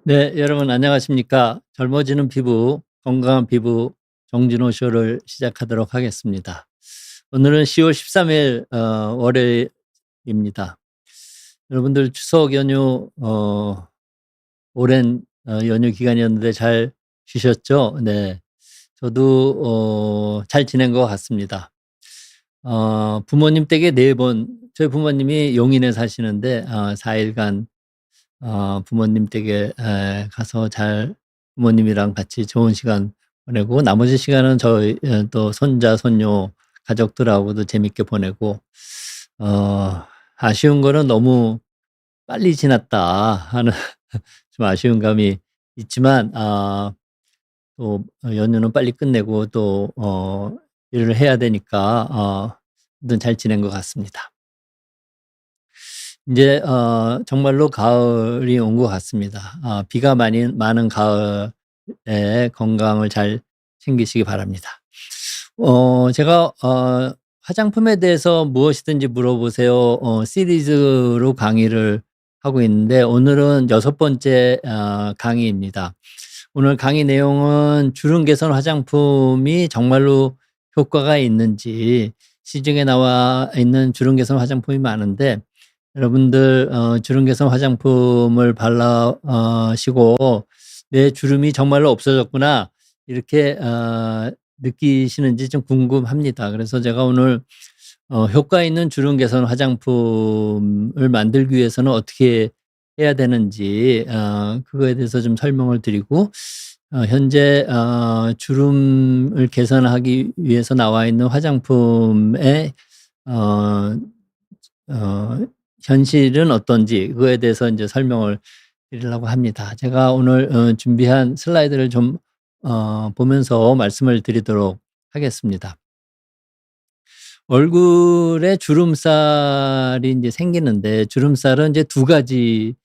네, 여러분 안녕하십니까? 젊어지는 피부, 건강한 피부 정진호 쇼를 시작하도록 하겠습니다. 오늘은 10월 13일 월요일입니다. 여러분들 추석 연휴 오랜 연휴 기간이었는데 잘 쉬셨죠? 네. 저도 잘 지낸 것 같습니다. 부모님 댁에 4번, 저희 부모님이 용인에 사시는데 4일간 부모님 댁에 가서 잘 부모님이랑 같이 좋은 시간 보내고, 나머지 시간은 저희 또 손자, 손녀 가족들하고도 재밌게 보내고, 어 아쉬운 거는 너무 빨리 지났다 하는 좀 아쉬운 감이 있지만, 또 연휴는 빨리 끝내고 또 일을 해야 되니까 아무튼 잘 지낸 것 같습니다. 이제 정말로 가을이 온 것 같습니다. 비가 많은 가을에 건강을 잘 챙기시기 바랍니다. 제가 "화장품에 대해서 무엇이든지 물어보세요." 시리즈로 강의를 하고 있는데, 오늘은 6번째 강의입니다. 오늘 강의 내용은 주름 개선 화장품이 정말로 효과가 있는지, 시중에 나와 있는 주름 개선 화장품이 많은데, 여러분들 주름 개선 화장품을 발라 시고 '내 주름이 정말로 없어졌구나.' 이렇게 느끼시는지 좀 궁금합니다. 그래서 제가 오늘 효과 있는 주름 개선 화장품을 만들기 위해서는 어떻게 해야 되는지, 그거에 대해서 좀 설명을 드리고, 현재 주름을 개선하기 위해서 나와 있는 화장품의 어 현실은 어떤지, 그거에 대해서 인제 설명을 드리려고 합니다. 제가 오늘 준비한 슬라이드를 좀 보면서 말씀을 드리도록 하겠습니다. 얼굴에 주름살이 인제 생기는데, 주름살은 이제 2가지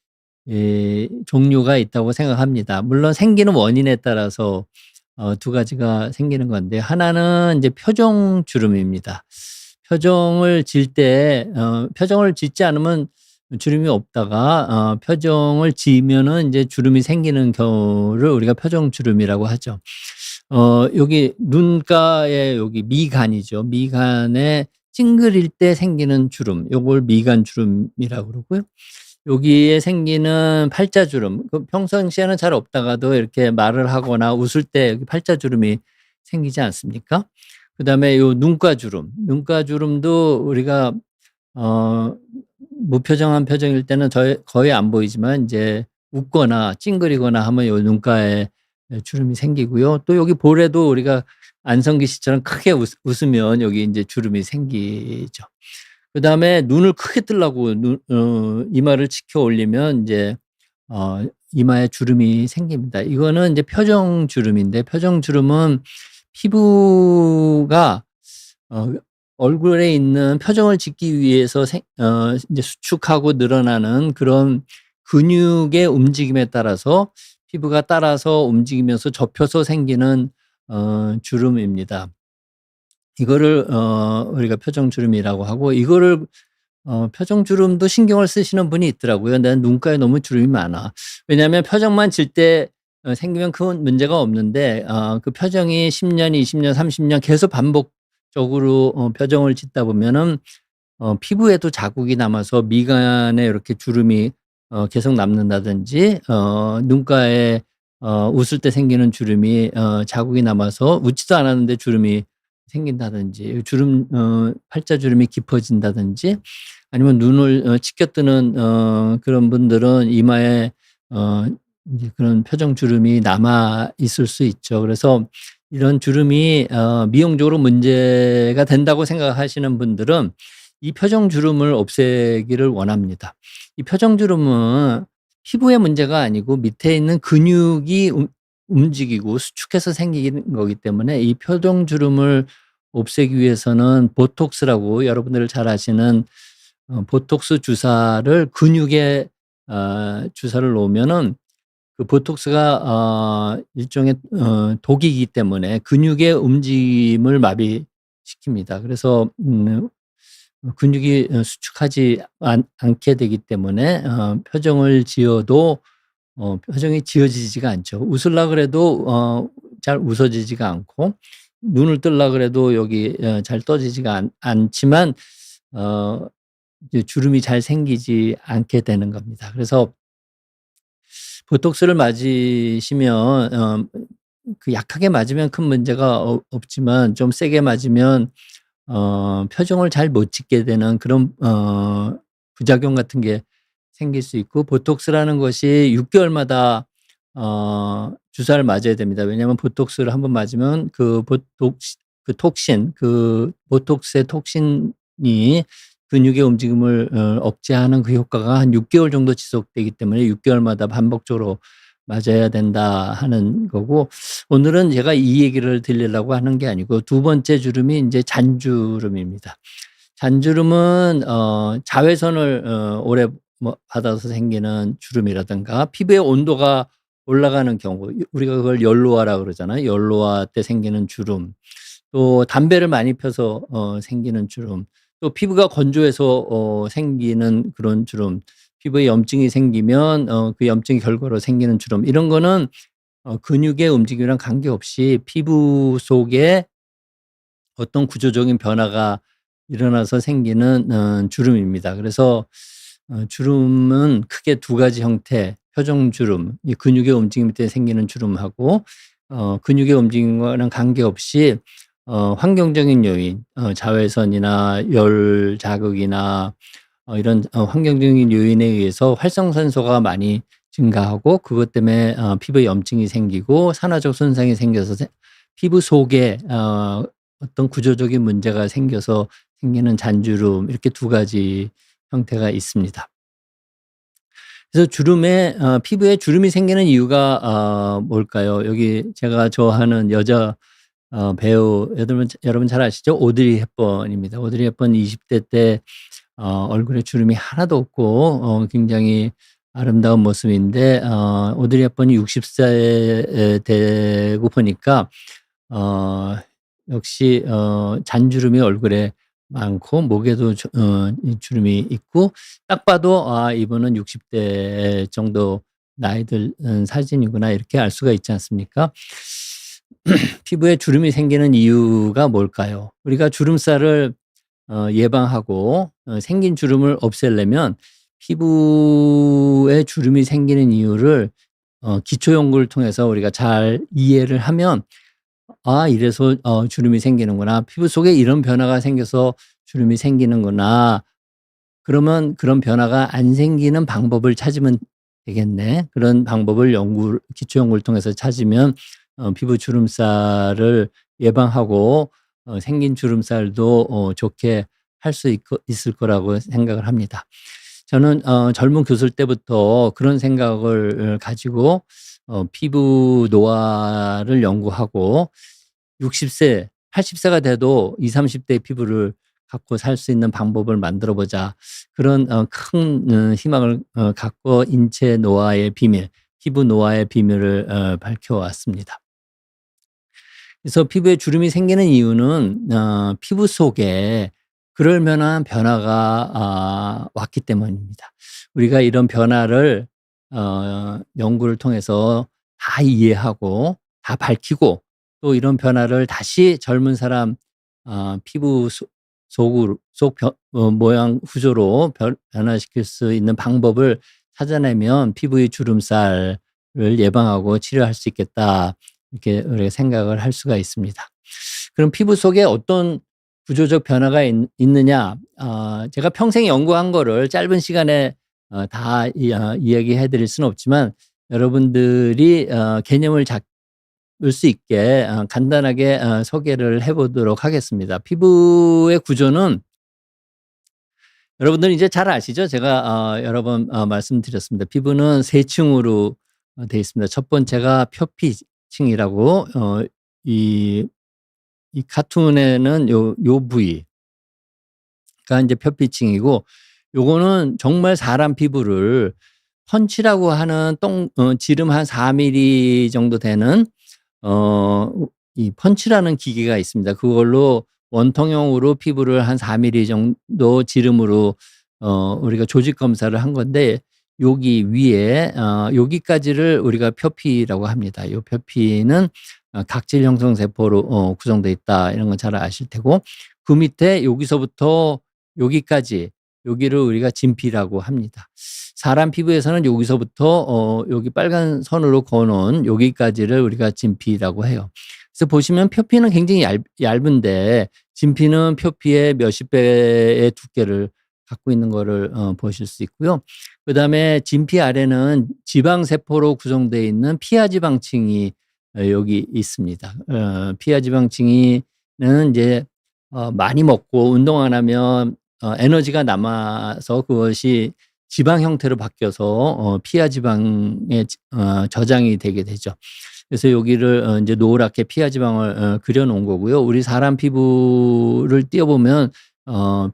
종류가 있다고 생각합니다. 물론 생기는 원인에 따라서 2가지가 생기는 건데, 하나는 인제 표정 주름입니다. 표정을 질 때 표정을 짓지 않으면 주름이 없다가 표정을 지으면은 인제 주름이 생기는 경우를 우리가 표정 주름이라고 하죠. 여기 눈가에, 여기 미간이죠. 미간에 찡그릴 때 생기는 주름, 요걸 미간 주름이라고 그러고요. 여기에 생기는 팔자주름, 평상시에는 잘 없다가도 이렇게 말을 하거나 웃을 때 여기 팔자주름이 생기지 않습니까? 그다음에 요 눈가주름, 눈가주름도 우리가 어 무표정한 표정일 때는 거의 안 보이지만, 인제 웃거나 찡그리거나 하면 요 눈가에 주름이 생기고요. 또 여기 볼에도 우리가 안성기 씨처럼 크게 웃으면 여기 인제 주름이 생기죠. 그다음에 눈을 크게 뜨려고 이마를 치켜 올리면 인제 이마에 주름이 생깁니다. 이거는 인제 표정 주름인데, 표정 주름은 피부가 어 얼굴에 있는 표정을 짓기 위해서 인제 수축하고 늘어나는 그런 근육의 움직임에 따라서 피부가 따라서 움직이면서 접혀서 생기는 주름입니다. 이거를 우리가 표정주름이라고 하고, 이거를 표정주름도 신경을 쓰시는 분이 있더라고요. '난 눈가에 너무 주름이 많아.' 왜냐하면 표정만 질 때 생기면 큰 문제가 없는데, 그 표정이 10 년, 20 년, 30년 계속 반복적으로 표정을 짓다 보면은 피부에도 자국이 남아서 미간에 이렇게 주름이 계속 남는다든지, 눈가에 웃을 때 생기는 주름이 자국이 남아서 웃지도 않았는데 주름이 생긴다든지, 주름 팔자주름이 깊어진다든지, 아니면 눈을 치켜 뜨는 그런 분들은 이마에 어 인제 그런 표정 주름이 남아 있을 수 있죠. 그래서 이런 주름이 미용적으로 문제가 된다고 생각하시는 분들은 이 표정 주름을 없애기를 원합니다. 이 표정 주름은 피부의 문제가 아니고 밑에 있는 근육이 움직이고 수축해서 생기는 거기 때문에, 이 표정 주름을 없애기 위해서는 보톡스라고 여러분들 잘 아시는 보톡스 주사를 근육에 주사를 놓으면은, 그 보톡스가 일종의 독이기 때문에 근육의 움직임을 마비시킵니다. 그래서 근육이 수축하지 않게 되기 때문에 표정을 지어도 표정이 지어지지가 않죠. 웃으려 그래도 잘 웃어지지가 않고, 눈을 뜨려 그래도 여기 잘 떠지지가 않지만 이제 주름이 잘 생기지 않게 되는 겁니다. 그래서 보톡스를 맞으시면 그 약하게 맞으면 큰 문제가 없지만 좀 세게 맞으면 표정을 잘 못 짓게 되는 그런 부작용 같은 게 생길 수 있고, 보톡스라는 것이 6 개월마다 주사를 맞아야 됩니다. 왜냐하면 보톡스를 한번 맞으면 그 톡신, 그 보톡스의 톡신이 근육의 움직임을 억제하는 그 효과가 한 6 개월 정도 지속되기 때문에 6 개월마다 반복적으로 맞아야 된다 하는 거고, 오늘은 제가 이 얘기를 드리려고 하는 게 아니고 두 번째 주름이 인제 잔주름입니다. 잔주름은 자외선을 오래 받아서 생기는 주름이라든가, 피부의 온도가 올라가는 경우, 우리가 그걸 열로화라 그러잖아요. 열로화 때 생기는 주름, 또 담배를 많이 펴서 생기는 주름, 또 피부가 건조해서 생기는 그런 주름, 피부에 염증이 생기면 그 염증의 결과로 생기는 주름, 이런 거는 근육의 움직임이랑 관계없이 피부 속에 어떤 구조적인 변화가 일어나서 생기는 주름입니다. 그래서 주름은 크게 두 가지 형태, 표정주름, 이 근육의 움직임 때 생기는 주름하고, 근육의 움직임과는 관계없이 환경적인 요인, 자외선이나 열 자극이나 이런 환경적인 요인에 의해서 활성산소가 많이 증가하고, 그것 때문에 피부에 염증이 생기고 산화적 손상이 생겨서 피부 속에 어떤 구조적인 문제가 생겨서 생기는 잔주름, 이렇게 두 가지 형태가 있습니다. 그래서 피부에 주름이 생기는 이유가 뭘까요? 여기 제가 좋아하는 여자 배우, 여러분 잘 아시죠? 오드리 헵번입니다. 오드리 헵번 20대 때 얼굴에 주름이 하나도 없고 굉장히 아름다운 모습인데, 오드리 헵번이 60세 되고 보니까 역시 잔주름이 얼굴에 많고 목에도 이 주름이 있고, 딱 봐도 '아, 이분은 60대 정도 나이 든 사진이구나.' 이렇게 알 수가 있지 않습니까? 피부에 주름이 생기는 이유가 뭘까요? 우리가 주름살을 예방하고 생긴 주름을 없애려면 피부에 주름이 생기는 이유를 기초 연구를 통해서 우리가 잘 이해를 하면, '아, 이래서 주름이 생기는구나. 피부 속에 이런 변화가 생겨서 주름이 생기는구나. 그러면 그런 변화가 안 생기는 방법을 찾으면 되겠네.' 그런 방법을 기초 연구를 통해서 찾으면 피부 주름살을 예방하고 생긴 주름살도 좋게 할 수 있을 거라고 생각을 합니다. 저는 젊은 교수일 때부터 그런 생각을 가지고 피부 노화를 연구하고, 60세, 80세가 돼도 20-30 대의 피부를 갖고 살 수 있는 방법을 만들어 보자, 그런 큰 희망을 갖고 인체 노화의 비밀, 피부 노화의 비밀을 밝혀왔습니다. 그래서 피부에 주름이 생기는 이유는 피부 속에 그럴 만한 변화가 왔기 때문입니다. 우리가 이런 변화를 연구를 통해서 다 이해하고 다 밝히고, 또 이런 변화를 다시 젊은 사람 피부 모양 구조로 변화시킬 수 있는 방법을 찾아내면 피부의 주름살을 예방하고 치료할 수 있겠다, 이렇게 우리가 생각을 할 수가 있습니다. 그럼 피부 속에 어떤 구조적 변화가 있느냐? 제가 평생 연구한 거를 짧은 시간에 다 이야기해 드릴 수는 없지만, 여러분들이 개념을 잡을 수 있게 간단하게 소개를 해 보도록 하겠습니다. 피부의 구조는 여러분들은 이제 잘 아시죠? 제가 여러 번 말씀드렸습니다. 피부는 세 층으로 되어 있습니다. 첫 번째가 표피층이라고, 이 카툰에는 요 부위가 이제 표피층이고, 요거는 정말 사람 피부를 펀치라고 하는 지름 한 4mm 정도 되는 이 펀치라는 기계가 있습니다. 그걸로 원통형으로 피부를 한 4mm 정도 지름으로 우리가 조직 검사를 한 건데, 여기 위에 여기까지를 우리가 표피라고 합니다. 요 표피는 각질 형성 세포로 구성되어 있다. 이런 건 잘 아실 테고, 그 밑에 여기서부터 여기까지, 여기를 우리가 진피라고 합니다. 사람 피부에서는 여기서부터 여기 빨간 선으로 그어놓은 여기까지를 우리가 진피라고 해요. 그래서 보시면 표피는 굉장히 얇은데 진피는 표피의 몇십 배의 두께를 갖고 있는 거를 보실 수 있고요. 그다음에 진피 아래는 지방세포로 구성되어 있는 피하지방층이 여기 있습니다. 피하지방층이는 이제 많이 먹고 운동 안 하면 에너지가 남아서 그것이 지방 형태로 바뀌어서 피하지방에 저장이 되게 되죠. 그래서 여기를 이제 노랗게 피하지방을 그려 놓은 거고요. 우리 사람 피부를 띄어보면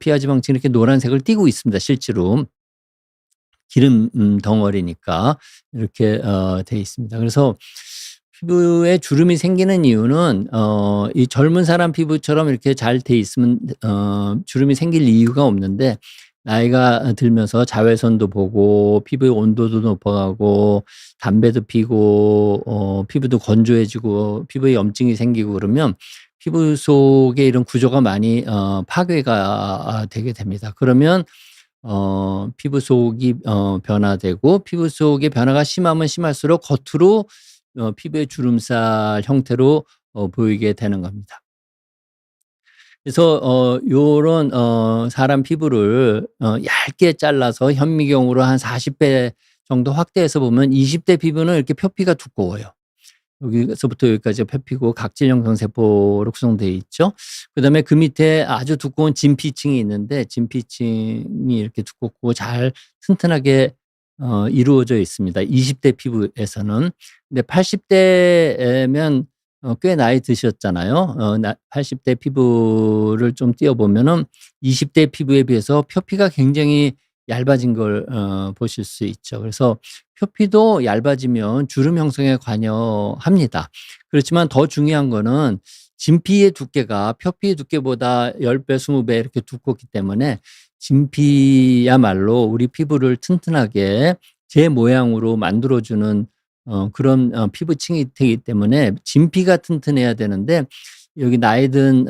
피하지방층이 이렇게 노란색을 띠고 있습니다. 실제로 기름 덩어리니까 이렇게 돼 있습니다. 그래서 피부에 주름이 생기는 이유는 이 젊은 사람 피부처럼 이렇게 잘 돼 있으면 주름이 생길 이유가 없는데, 나이가 들면서 자외선도 보고 피부의 온도도 높아가고 담배도 피고 피부도 건조해지고 피부에 염증이 생기고 그러면 피부 속에 이런 구조가 많이 파괴가 되게 됩니다. 그러면 피부 속이 변화되고, 피부 속의 변화가 심하면 심할수록 겉으로 피부의 주름살 형태로 보이게 되는 겁니다. 그래서 요런 사람 피부를 얇게 잘라서 현미경으로 한 40배 정도 확대해서 보면 20대 피부는 이렇게 표피가 두꺼워요. 여기서부터 여기까지가 표피고 각질 형성 세포로 구성되어 있죠. 그다음에 그 밑에 아주 두꺼운 진피층이 있는데, 진피층이 이렇게 두껍고 잘 튼튼하게 이루어져 있습니다. 20대 피부에서는. 근데 80대면 꽤 나이 드셨잖아요. 80대 피부를 좀 띄어보면은 20대 피부에 비해서 표피가 굉장히 얇아진 걸 보실 수 있죠. 그래서 표피도 얇아지면 주름 형성에 관여합니다. 그렇지만 더 중요한 거는 진피의 두께가 표피의 두께보다 10배, 20배 이렇게 두껍기 때문에 진피야말로 우리 피부를 튼튼하게 제 모양으로 만들어주는 그런 피부층이 되기 때문에 진피가 튼튼해야 되는데, 여기 나이 든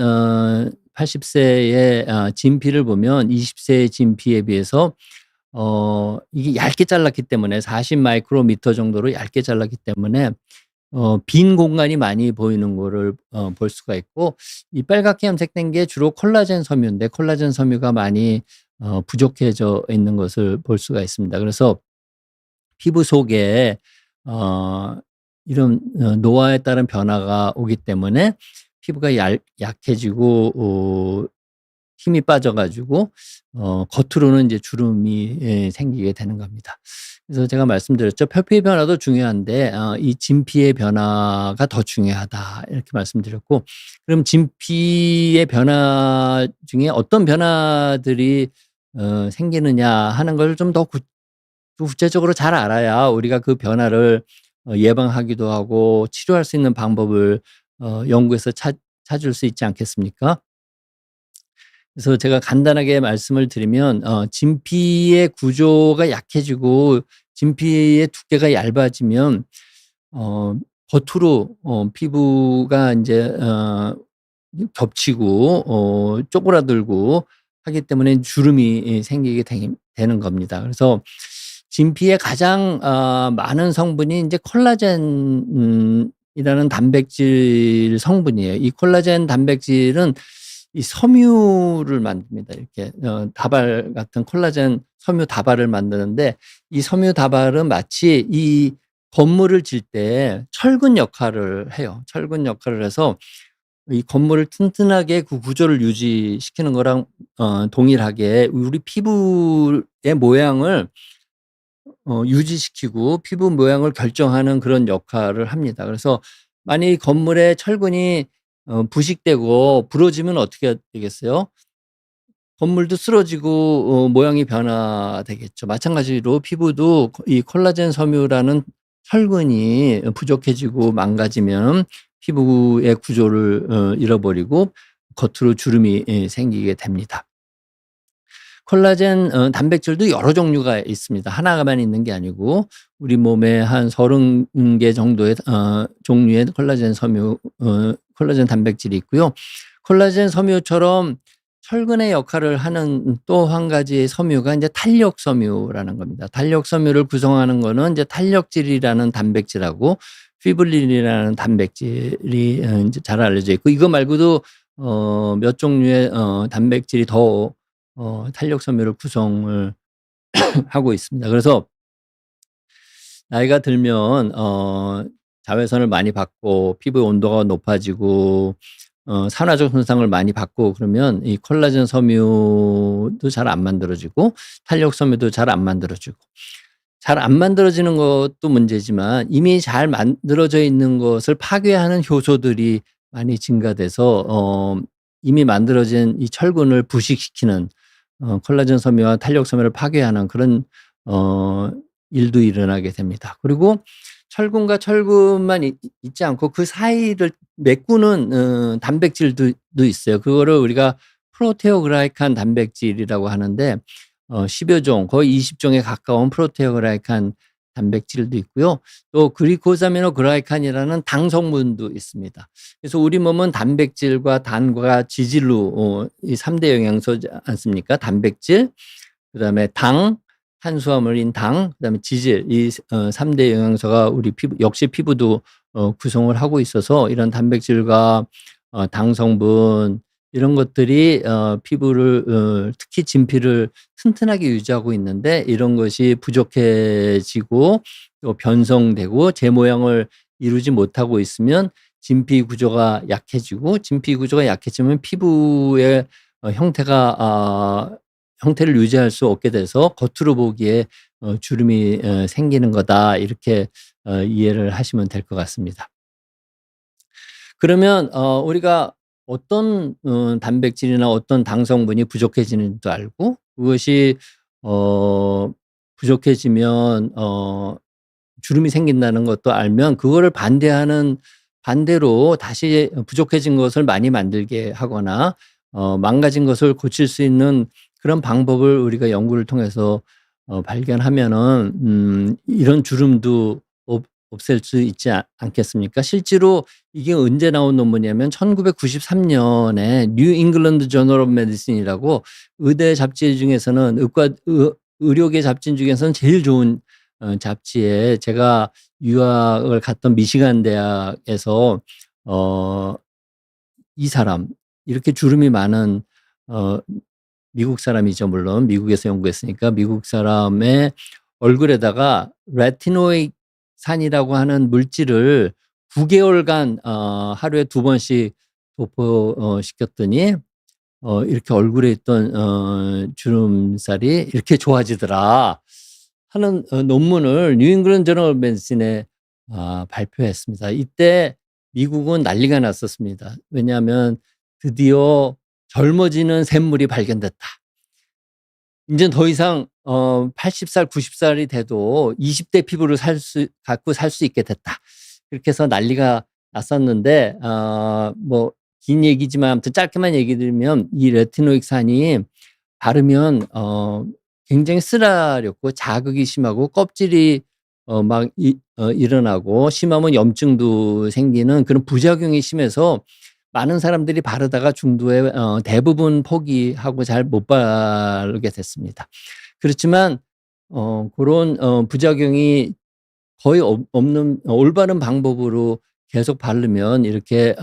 80세의 진피를 보면 20세의 진피에 비해서 이게 얇게 잘랐기 때문에 40 마이크로미터 정도로 얇게 잘랐기 때문에 빈 공간이 많이 보이는 거를 볼 수가 있고, 이 빨갛게 염색된 게 주로 콜라겐 섬유인데 콜라겐 섬유가 많이 부족해져 있는 것을 볼 수가 있습니다. 그래서 피부 속에 이런 노화에 따른 변화가 오기 때문에 피부가 약해지고 힘이 빠져가지고 겉으로는 이제 주름이 생기게 되는 겁니다. 그래서 제가 말씀드렸죠. 표피의 변화도 중요한데 이 진피의 변화가 더 중요하다, 이렇게 말씀드렸고, 그럼 진피의 변화 중에 어떤 변화들이 생기느냐 하는 걸 좀 더 구체적으로 잘 알아야 우리가 그 변화를 예방하기도 하고 치료할 수 있는 방법을 연구해서 찾을 수 있지 않겠습니까? 그래서 제가 간단하게 말씀을 드리면 진피의 구조가 약해지고 진피의 두께가 얇아지면 겉으로 피부가 이제 겹치고 쪼그라들고 하기 때문에 주름이 생기게 되는 겁니다. 그래서 진피에 가장 많은 성분이 이제 콜라겐이라는 단백질 성분이에요. 이 콜라겐 단백질은 이 섬유를 만듭니다. 이렇게 다발 같은 콜라겐 섬유 다발을 만드는데, 이 섬유 다발은 마치 이 건물을 질 때 철근 역할을 해요. 철근 역할을 해서 이 건물을 튼튼하게 그 구조를 유지시키는 거랑 동일하게 우리 피부의 모양을 유지시키고 피부 모양을 결정하는 그런 역할을 합니다. 그래서 만약 이 건물의 철근이 부식되고 부러지면 어떻게 되겠어요? 건물도 쓰러지고 모양이 변화되겠죠. 마찬가지로 피부도 이 콜라겐 섬유라는 철근이 부족해지고 망가지면 피부의 구조를 잃어버리고 겉으로 주름이 생기게 됩니다. 콜라겐 단백질도 여러 종류가 있습니다. 하나만 있는 게 아니고 우리 몸에 한 30개 정도의 종류의 콜라겐 단백질이 있고요. 콜라겐 섬유처럼 철근의 역할을 하는 또 한 가지의 섬유가 이제 탄력 섬유라는 겁니다. 탄력 섬유를 구성하는 거는 이제 탄력질이라는 단백질하고 피브릴린이라는 단백질이 이제 잘 알려져 있고, 이거 말고도 몇 종류의 단백질이 더 탄력 섬유를 구성을 하고 있습니다. 그래서 나이가 들면 자외선을 많이 받고 피부의 온도가 높아지고 산화적 손상을 많이 받고 그러면 이 콜라겐 섬유도 잘 안 만들어지고 탄력 섬유도 잘 안 만들어지고, 잘 안 만들어지는 것도 문제지만 이미 잘 만들어져 있는 것을 파괴하는 효소들이 많이 증가돼서 이미 만들어진 이 철근을 부식시키는 콜라겐 섬유와 탄력 섬유를 파괴하는 그런 일도 일어나게 됩니다. 그리고 철근과 철근만 있지 않고 그 사이를 메꾸는 단백질도 있어요. 그거를 우리가 프로테오글라이칸 단백질이라고 하는데 10여 종, 거의 20종에 가까운 프로테오글라이칸 단백질도 있고요. 또 그리코사미노글라이칸이라는 당 성분도 있습니다. 그래서 우리 몸은 단백질과 단과 지질로 이 3대 영양소지 않습니까? 단백질, 그다음에 당, 탄수화물인 당, 그다음에 지질, 이 3대 영양소가 우리 피부, 역시 피부도 구성을 하고 있어서 이런 단백질과 당 성분 이런 것들이 피부를 특히 진피를 튼튼하게 유지하고 있는데, 이런 것이 부족해지고 또 변성되고 제 모양을 이루지 못하고 있으면 진피 구조가 약해지고, 진피 구조가 약해지면 피부의 형태를 유지할 수 없게 돼서 겉으로 보기에 주름이 생기는 거다, 이렇게 이해를 하시면 될 것 같습니다. 그러면 우리가 어떤 단백질이나 어떤 당 성분이 부족해지는지도 알고, 그것이 부족해지면 주름이 생긴다는 것도 알면 그거를 반대로 다시 부족해진 것을 많이 만들게 하거나 망가진 것을 고칠 수 있는 그런 방법을 우리가 연구를 통해서 발견하면은 이런 주름도 없앨 수 있지 않겠습니까? 실제로 이게 언제 나온 논문이냐면 1993년에 뉴 잉글랜드 저널 오브 메디슨이라고 의대 잡지 중에서는 의료계 잡지 중에서는 제일 좋은 잡지에, 제가 유학을 갔던 미시간 대학에서 이 사람, 이렇게 주름이 많은 미국 사람이죠. 물론 미국에서 연구했으니까 미국 사람의 얼굴에다가 레티노이산이라고 하는 물질을 9개월간 하루에 2번씩 도포시켰더니 이렇게 얼굴에 있던 주름살이 이렇게 좋아지더라 하는 논문을 뉴 잉글랜드 저널 오브 메디슨에 발표했습니다. 이때 미국은 난리가 났었습니다. 왜냐하면 드디어 젊어지는 샘물이 발견됐다. 이제 더 이상 80살, 90살이 돼도 20대 피부를 갖고 살 수 있게 됐다. 그렇게 해서 난리가 났었는데 뭐 긴 얘기지만 아무튼 짧게만 얘기 드리면 이 레티노익산이 바르면 굉장히 쓰라렸고 자극이 심하고 껍질이 막 일어나고 심하면 염증도 생기는 그런 부작용이 심해서 많은 사람들이 바르다가 중도에 대부분 포기하고 잘 못 바르게 됐습니다. 그렇지만 그런 부작용이 거의 없는 올바른 방법으로 계속 바르면 이렇게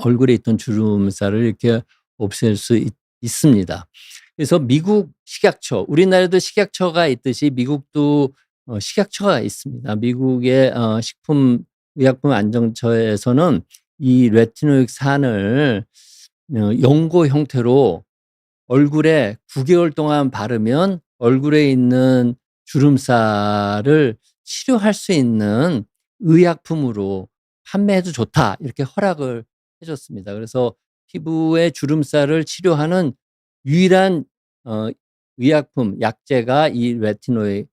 얼굴에 있던 주름살을 이렇게 없앨 수 있습니다. 그래서 미국 식약처, 우리나라도 식약처가 있듯이 미국도 식약처가 있습니다. 미국의 식품의약품안전처에서는 이 레티노익산을 연고 형태로 얼굴에 9개월 동안 바르면 얼굴에 있는 주름살을 치료할 수 있는 의약품으로 판매해도 좋다, 이렇게 허락을 해줬습니다. 그래서 피부의 주름살을 치료하는 유일한 의약품, 약제가 이 레티노익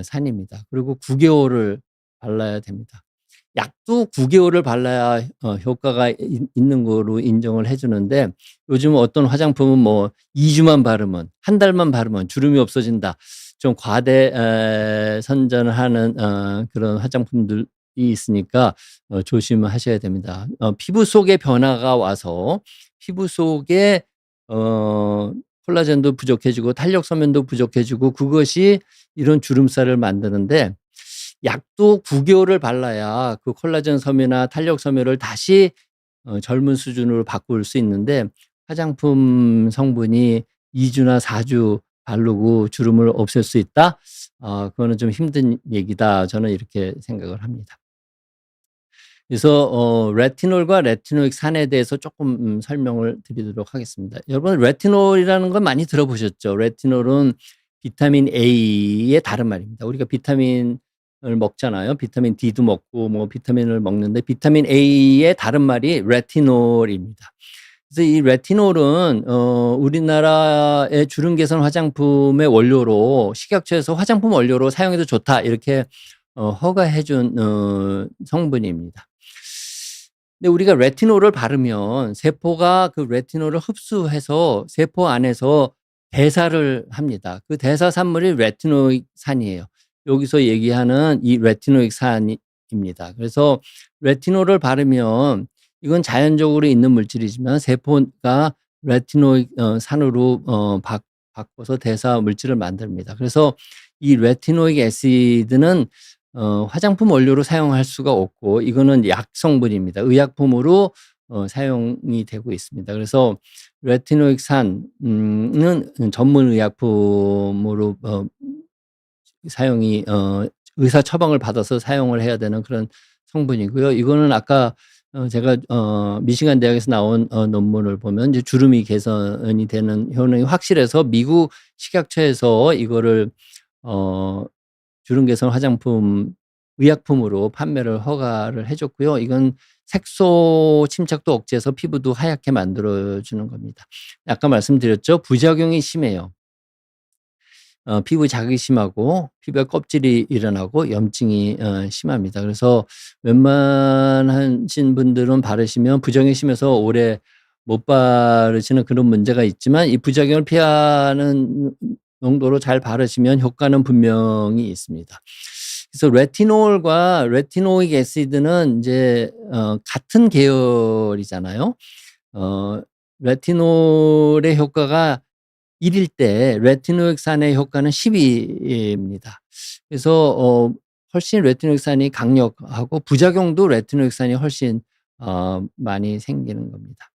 산입니다. 그리고 9개월을 발라야 됩니다. 약도 9개월을 발라야 효과가 있는 거로 인정을 해 주는데, 요즘 어떤 화장품은 뭐 2주만 바르면, 한 달만 바르면 주름이 없어진다. 좀 과대 선전을 하는 그런 화장품들이 있으니까 조심하셔야 됩니다. 피부 속에 변화가 와서 피부 속에 콜라겐도 부족해지고 탄력 섬유도 부족해지고, 그것이 이런 주름살을 만드는데, 약도 9개월을 발라야 그 콜라겐 섬유나 탄력 섬유를 다시 젊은 수준으로 바꿀 수 있는데, 화장품 성분이 2주나 4주 바르고 주름을 없앨 수 있다? 그거는 좀 힘든 얘기다. 저는 이렇게 생각을 합니다. 그래서 레티놀과 레티노익 산에 대해서 조금 설명을 드리도록 하겠습니다. 여러분, 레티놀이라는 건 많이 들어보셨죠? 레티놀은 비타민 A의 다른 말입니다. 우리가 비타민을 먹잖아요. 비타민 D도 먹고 뭐 비타민을 먹는데, 비타민 A의 다른 말이 레티놀입니다. 그래서 이 레티놀은 우리나라의 주름 개선 화장품의 원료로, 식약처에서 화장품 원료로 사용해도 좋다, 이렇게 허가해 준 성분입니다. 근데 우리가 레티놀을 바르면 세포가 그 레티놀을 흡수해서 세포 안에서 대사를 합니다. 그 대사 산물이 레티노익산이에요. 여기서 얘기하는 이 레티노익산입니다. 그래서 레티놀을 바르면, 이건 자연적으로 있는 물질이지만 세포가 레티노익 산으로 바꿔서 대사 물질을 만듭니다. 그래서 이 레티노익 애시드는 화장품 원료로 사용할 수가 없고, 이거는 약 성분입니다. 의약품으로 사용이 되고 있습니다. 그래서 레티노익산은 전문 의약품으로 사용이 의사 처방을 받아서 사용을 해야 되는 그런 성분이고요. 이거는 아까 제가 미시간 대학에서 나온 논문을 보면 이제 주름이 개선이 되는 효능이 확실해서 미국 식약처에서 이거를 주름 개선 화장품 의약품으로 판매를 허가를 해 줬고요. 이건 색소 침착도 억제해서 피부도 하얗게 만들어 주는 겁니다. 아까 말씀드렸죠. 부작용이 심해요. 피부 자극이 심하고 피부에 껍질이 일어나고 염증이 심합니다. 그래서 웬만하신 분들은 바르시면 부작용이 심해서 오래 못 바르시는 그런 문제가 있지만, 이 부작용을 피하는 농도로 잘 바르시면 효과는 분명히 있습니다. 그래서 레티놀과 레티노익 애시드는 이제 같은 계열이잖아요. 레티놀의 효과가 1일 때 레티노익산의 효과는 10입니다. 그래서 훨씬 레티노익산이 강력하고 부작용도 레티노익산이 훨씬 많이 생기는 겁니다.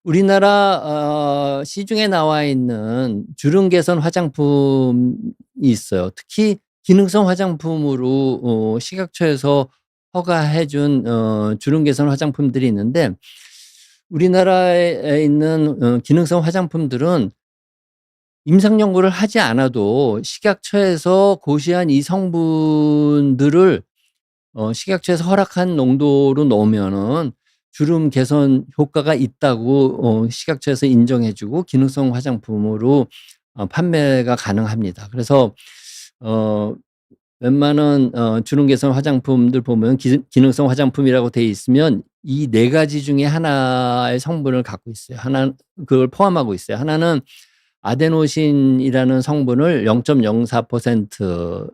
우리나라 시중에 나와 있는 주름 개선 화장품이 있어요. 특히 기능성 화장품으로 식약처에서 허가해 준 주름 개선 화장품들이 있는데, 우리나라에 있는 기능성 화장품들은 임상 연구를 하지 않아도 식약처에서 고시한 이 성분들을 식약처에서 허락한 농도로 넣으면은 주름 개선 효과가 있다고 식약처에서 인정해 주고 기능성 화장품으로 판매가 가능합니다. 그래서 웬만한 주름 개선 화장품들 보면 기능성 화장품이라고 돼 있으면 이 4가지 중에 하나의 성분을 갖고 있어요. 그걸 포함하고 있어요. 하나는 아데노신이라는 성분을 0.04%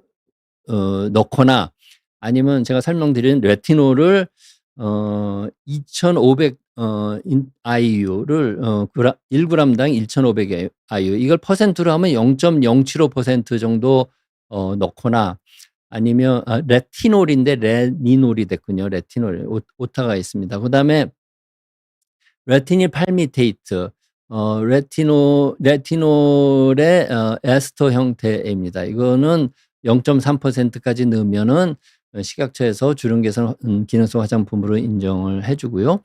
넣거나, 아니면 제가 설명드린 레티놀을 2,500 IU를 1g당 2,500 IU, 이걸 퍼센트로 하면 0.075% 정도 넣거나, 아니면 레티놀인데 레니놀이 됐군요. 레티놀 오타가 있습니다. 그다음에 레티닐 팔미테이트, 레티놀의 에스터 형태입니다. 이거는 0.3%까지 넣으면은 식약처에서 주름 개선 기능성 화장품으로 인정을 해 주고요.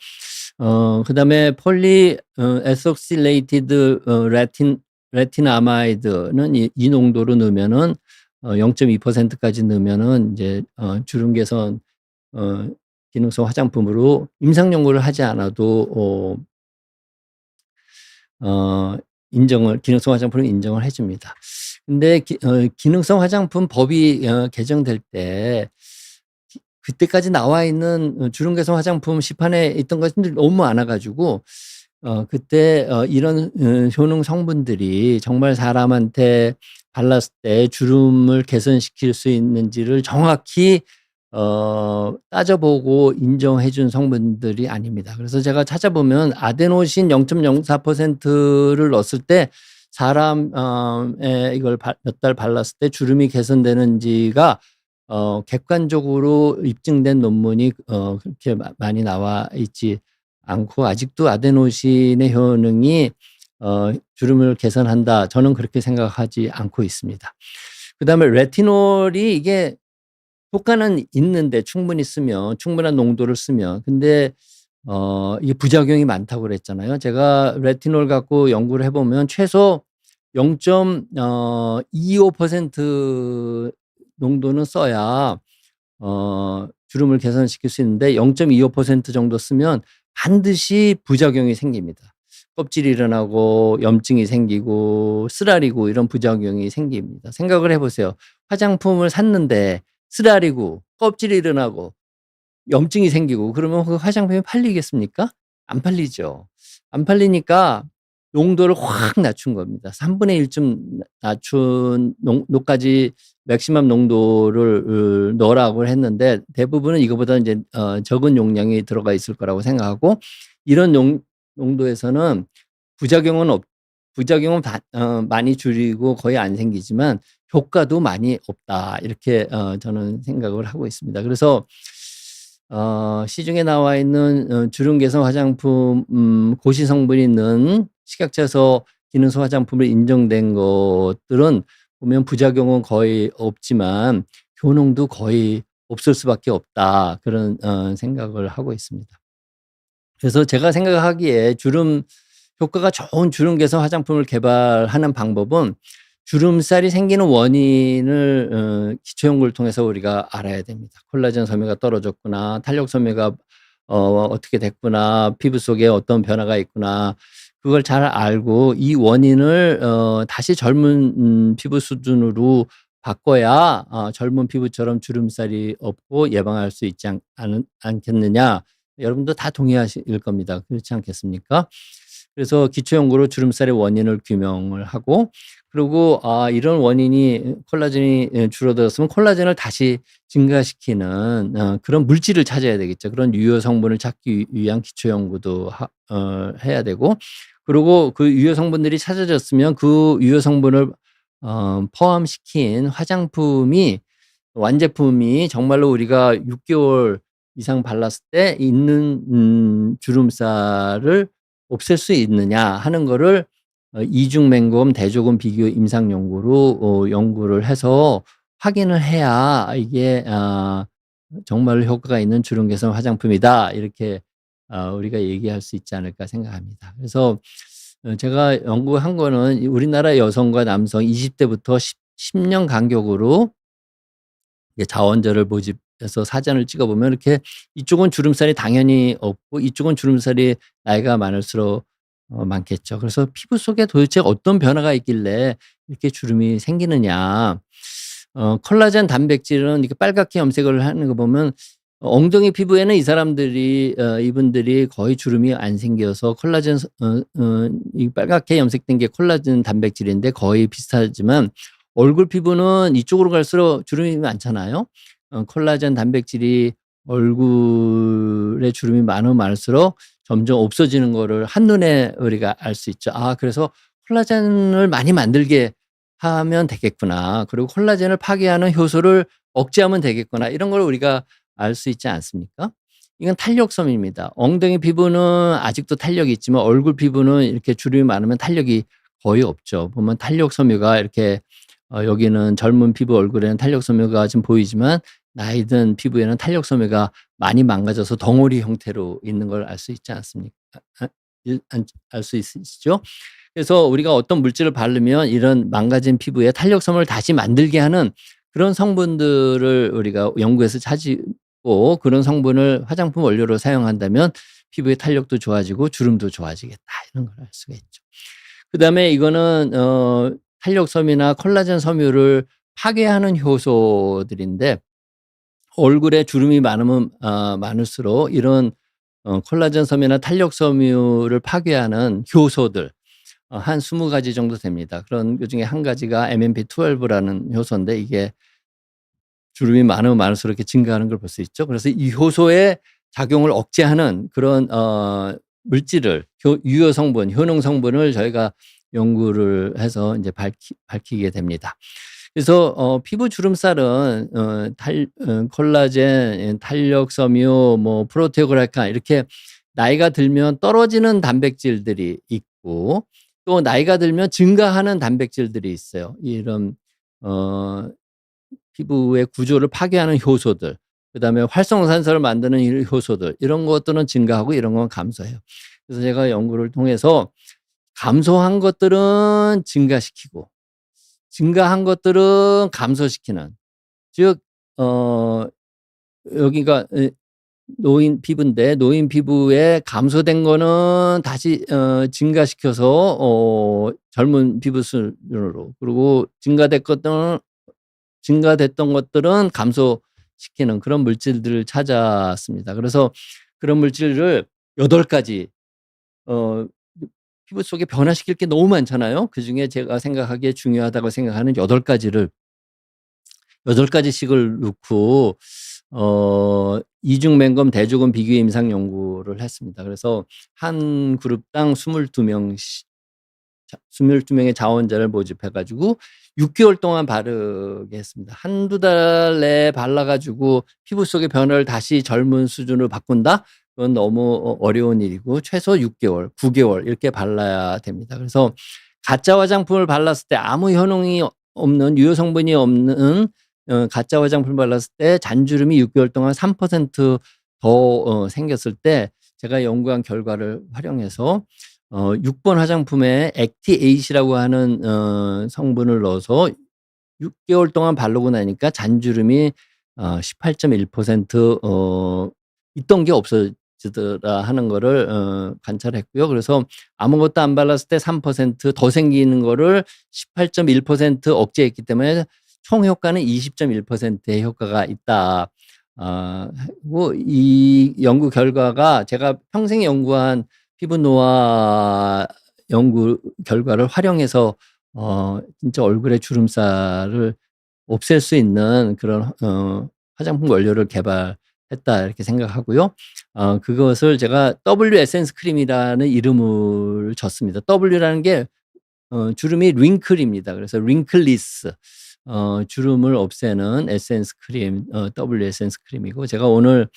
그다음에 폴리 에석실레이티드 레티나마이드는 이 농도로 넣으면은 0.2%까지 넣으면은 이제 주름 개선 기능성 화장품으로 임상 연구를 하지 않아도 기능성 화장품을 인정을 해 줍니다. 근데 기능성 화장품 법이 개정될 때 그때까지 나와 있는 주름 개선 화장품 시판에 있던 것들이 너무 많아 가지고 그때 이런 효능 성분들이 정말 사람한테 발랐을 때 주름을 개선시킬 수 있는지를 정확히 따져보고 인정해 준 성분들이 아닙니다. 그래서 제가 찾아보면 아데노신 0.04%를 넣었을 때 사람에 이걸 몇 달 발랐을 때 주름이 개선되는지가 객관적으로 입증된 논문이 그렇게 많이 나와 있지 않고, 아직도 아데노신의 효능이 주름을 개선한다, 저는 그렇게 생각하지 않고 있습니다. 그다음에 레티놀이 이게 효과는 있는데 충분히 쓰면, 충분한 농도를 쓰면, 근데 이게 부작용이 많다고 그랬잖아요. 제가 레티놀 갖고 연구를 해보면 최소 0.25% 농도는 써야 주름을 개선시킬 수 있는데 0.25% 정도 쓰면 반드시 부작용이 생깁니다. 껍질이 일어나고 염증이 생기고 쓰라리고 이런 부작용이 생깁니다. 생각을 해보세요. 화장품을 샀는데 쓰라리고 껍질이 일어나고 염증이 생기고 그러면 그 화장품이 팔리겠습니까? 안 팔리죠. 안 팔리니까 농도를 확 낮춘 겁니다. 3분의 1쯤 낮춘 농도까지 맥시멈 농도를 넣으라고 했는데 대부분은 이거보다 이제 적은 용량이 들어가 있을 거라고 생각하고, 이런 농도에서는 부작용은 많이 줄이고 거의 안 생기지만 효과도 많이 없다, 이렇게 저는 생각을 하고 있습니다. 그래서 시중에 나와 있는 주름 개선 화장품 고시 성분이 있는 식약처에서 기능성 화장품으로 인정된 것들은 보면 부작용은 거의 없지만 효능도 거의 없을 수밖에 없다, 그런 생각을 하고 있습니다. 그래서 제가 생각하기에 효과가 좋은 주름 개선 화장품을 개발하는 방법은 주름살이 생기는 원인을 기초 연구를 통해서 우리가 알아야 됩니다. 콜라겐 섬유가 떨어졌구나, 탄력 섬유가 어떻게 됐구나, 피부 속에 어떤 변화가 있구나, 그걸 잘 알고 이 원인을 다시 젊은 피부 수준으로 바꿔야 젊은 피부처럼 주름살이 없고 예방할 수 있지 않겠느냐. 여러분도 다 동의하실 겁니다. 그렇지 않겠습니까? 그래서 기초 연구로 주름살의 원인을 규명을 하고, 그리고 이런 원인이 콜라겐이 줄어들었으면 콜라겐을 다시 증가시키는 그런 물질을 찾아야 되겠죠. 그런 유효 성분을 찾기 위한 기초 연구도 해야 되고, 그리고 그 유효 성분들이 찾아졌으면 그 유효 성분을 포함시킨 화장품이, 완제품이 정말로 우리가 6개월 이상 발랐을 때 있는 주름살을 없앨 수 있느냐 하는 거를 이중 맹검 대조금 비교 임상 연구로 연구를 해서 확인을 해야 이게 정말로 효과가 있는 주름 개선 화장품이다, 이렇게 우리가 얘기할 수 있지 않을까 생각합니다. 그래서 제가 연구한 거는 우리나라 여성과 남성 20대부터 10년 간격으로 자원들을 모집해서 사진을 찍어보면 이렇게 이쪽은 주름살이 당연히 없고 이쪽은 주름살이 나이가 많을수록 많겠죠. 그래서 피부 속에 도대체 어떤 변화가 있길래 이렇게 주름이 생기느냐. 콜라겐 단백질은 이렇게 빨갛게 염색을 하는 거 보면 엉덩이 피부에는 이분들이 거의 주름이 안 생겨서 콜라겐 이 빨갛게 염색된 게 콜라겐 단백질인데 거의 비슷하지만, 얼굴 피부는 이쪽으로 갈수록 주름이 많잖아요. 콜라겐 단백질이 얼굴에 주름이 많으면 많을수록 점점 없어지는 거를 한눈에 우리가 알 수 있죠. 그래서 콜라겐을 많이 만들게 하면 되겠구나, 그리고 콜라겐을 파괴하는 효소를 억제하면 되겠구나, 이런 걸 우리가 알 수 있지 않습니까? 이건 탄력섬유입니다. 엉덩이 피부는 아직도 탄력이 있지만 얼굴 피부는 이렇게 주름이 많으면 탄력이 거의 없죠. 보면 탄력섬유가 이렇게 여기는 젊은 피부 얼굴에는 탄력섬유가 지금 보이지만 나이 든 피부에는 탄력섬유가 많이 망가져서 덩어리 형태로 있는 걸 알 수 있지 않습니까? 알 수 있으시죠? 그래서 우리가 어떤 물질을 바르면 이런 망가진 피부에 탄력섬유를 다시 만들게 하는 그런 성분들을 우리가 연구해서 찾고, 그런 성분을 화장품 원료로 사용한다면 피부의 탄력도 좋아지고 주름도 좋아지겠다, 이런 걸 알 수가 있죠. 그다음에 이거는 탄력섬유나 콜라겐 섬유를 파괴하는 효소들인데 얼굴에 주름이 많으면 많을수록 이런 콜라겐 섬유나 탄력 섬유를 파괴하는 효소들 한 20가지 정도 됩니다. 그런 그 중에 한 가지가 MMP12라는 효소인데 이게 주름이 많으면 많을수록 이렇게 증가하는 걸 볼 수 있죠. 그래서 이 효소의 작용을 억제하는 그런 물질을 유효 성분, 효능 성분을 저희가 연구를 해서 이제 밝히게 됩니다. 그래서 피부 주름살은 콜라겐, 탄력 섬유, 뭐 프로테오글라이칸 이렇게 나이가 들면 떨어지는 단백질들이 있고 또 나이가 들면 증가하는 단백질들이 있어요. 이런 피부의 구조를 파괴하는 효소들, 그다음에 활성산소를 만드는 이 효소들 이런 것들은 증가하고 이런 건 감소해요. 그래서 제가 연구를 통해서 감소한 것들은 증가시키고 증가한 것들은 감소시키는, 즉 여기가 노인 피부인데 노인 피부에 감소된 거는 다시 증가시켜서 젊은 피부 수준으로, 그리고 증가됐던 것들은 감소시키는 그런 물질들을 찾았습니다. 그래서 그런 물질을 8가지 피부 속에 변화시킬 게 너무 많잖아요. 그중에 제가 생각하기에 중요하다고 생각하는 8가지씩을 넣고 이중 맹검 대조금 비교 임상 연구를 했습니다. 그래서 한 그룹당 22명의 자원자를 모집해 가지고 6개월 동안 바르게 했습니다. 한두 달 내에 발라 가지고 피부 속의 변화를 다시 젊은 수준으로 바꾼다? 그건 너무 어려운 일이고 최소 6개월, 9개월 이렇게 발라야 됩니다. 그래서 가짜 화장품을 발랐을 때 아무 효능이 없는, 유효 성분이 없는 가짜 화장품을 발랐을 때 잔주름이 6개월 동안 3% 더 생겼을 때 제가 연구한 결과를 활용해서 6번 화장품에 액티8이라고 하는 성분을 넣어서 6개월 동안 바르고 나니까 잔주름이 18.1% 있던 게 없어지더라 하는 거를 관찰했고요. 그래서 아무것도 안 발랐을 때 3% 더 생기는 거를 18.1% 억제했기 때문에 총 효과는 20.1%의 효과가 있다. 이 연구 결과가 제가 평생 연구한 피부 노화 연구 결과를 활용해서 진짜 얼굴의 주름살을 없앨 수 있는 그런 화장품 원료를 개발했다 이렇게 생각하고요. 그것을 제가 W 에센스 크림이라는 이름을 줬습니다. W라는 게 주름이 링클입니다. 그래서 링클리스, 주름을 없애는 에센스 크림, W 에센스 크림이고, 제가 오늘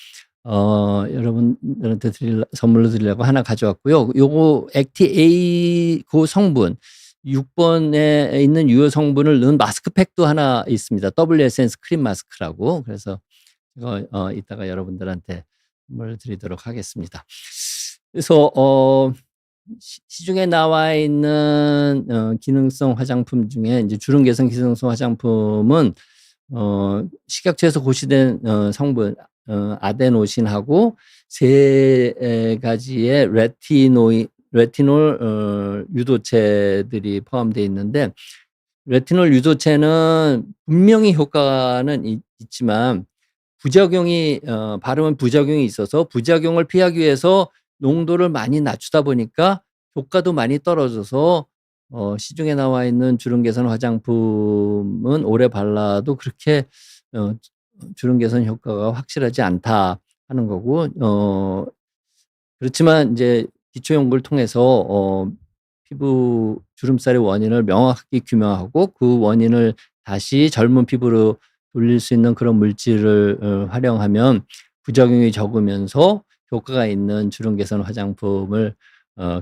여러분들한테 선물로 드리려고 하나 가져왔고요. 요거 액티8 그 성분 6번에 있는 유효 성분을 넣은 마스크팩도 하나 있습니다. W 에센스 크림 마스크라고. 그래서 이거 이따가 여러분들한테 선물 드리도록 하겠습니다. 그래서 시중에 나와 있는 기능성 화장품 중에 이제 주름 개선 기능성 화장품은 식약처에서 고시된 성분 아데노신하고 3가지의 레티놀 유도체들이 포함되어 있는데, 레티놀 유도체는 분명히 효과는 있지만 부작용이 바르면 부작용이 있어서 부작용을 피하기 위해서 농도를 많이 낮추다 보니까 효과도 많이 떨어져서 시중에 나와 있는 주름 개선 화장품은 오래 발라도 그렇게 주름 개선 효과가 확실하지 않다 하는 거고, 그렇지만 이제 기초 연구를 통해서 피부 주름살의 원인을 명확히 규명하고 그 원인을 다시 젊은 피부로 돌릴 수 있는 그런 물질을 활용하면 부작용이 적으면서 효과가 있는 주름 개선 화장품을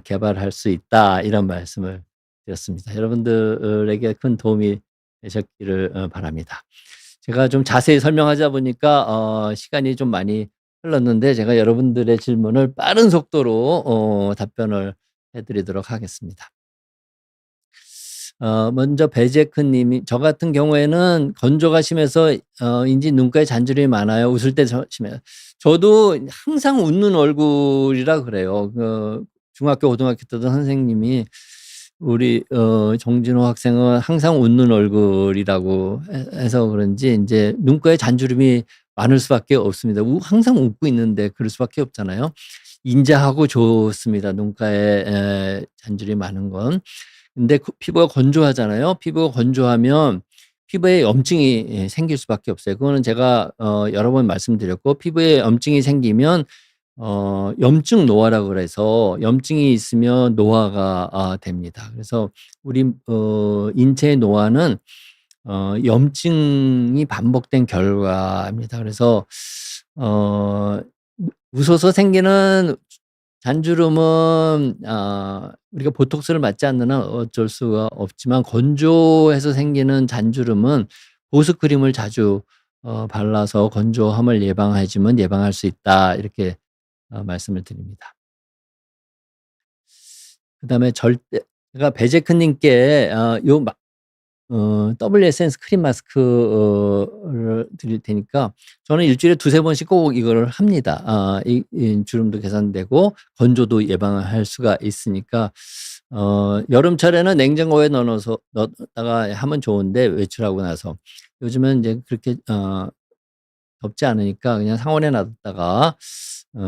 개발할 수 있다, 이런 말씀을 드렸습니다. 여러분들에게 큰 도움이 되셨기를 바랍니다. 제가 좀 자세히 설명하자 보니까 시간이 좀 많이 흘렀는데 제가 여러분들의 질문을 빠른 속도로 답변을 해드리도록 하겠습니다. 먼저 배제크 님이, 저 같은 경우에는 건조가 심해서 인지 눈가에 잔주름이 많아요. 웃을 때 심해요. 저도 항상 웃는 얼굴이라 그래요. 중학교 고등학교 때도 선생님이 우리 정진호 학생은 항상 웃는 얼굴이라고 해서 그런지 이제 눈가에 잔주름이 많을 수밖에 없습니다. 항상 웃고 있는데 그럴 수밖에 없잖아요. 인자하고 좋습니다, 눈가에 잔주름이 많은 건. 근데 피부가 건조하잖아요. 피부가 건조하면 피부에 염증이 생길 수밖에 없어요. 그거는 제가 여러 번 말씀드렸고, 피부에 염증이 생기면 염증 노화라고 그래서 염증이 있으면 노화가 됩니다. 그래서 우리 인체의 노화는 염증이 반복된 결과입니다. 그래서 웃어서 생기는 잔주름은 우리가 보톡스를 맞지 않는 한 어쩔 수가 없지만, 건조해서 생기는 잔주름은 보습크림을 자주 발라서 건조함을 예방할 수 있다, 이렇게 말씀을 드립니다. 그다음에 제가 베제크 님께 더블 에센스 크림 마스크를 드릴 테니까, 저는 일 주일에 2-3 번씩 꼭 이거를 합니다. 이 주름도 개선되고 건조도 예방할 수가 있으니까, 여름철에는 냉장고에 넣었다가 하면 좋은데, 외출하고 나서. 요즘은 이제 그렇게 덥지 않으니까 그냥 상온에 놔뒀다가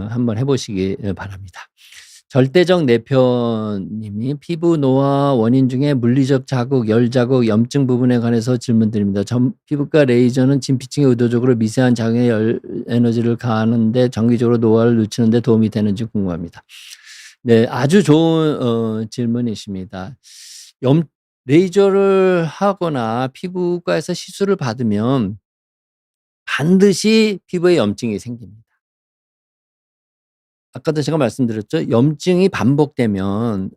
한번 해 보시기 바랍니다. 절대적 내편 님이 피부 노화 원인 중에 물리적 자극, 열 자극, 염증 부분에 관해서 질문드립니다. 피부과 레이저는 진피층에 의도적으로 미세한 자극의 열 에너지를 가하는데 정기적으로 노화를 늦추는 데 도움이 되는지 궁금합니다. 네, 아주 좋은 질문이십니다. 레이저를 하거나 피부과에서 시술을 받으면 반드시 피부에 염증이 생깁니다. 아까도 제가 말씀드렸죠. 염증이 반복되면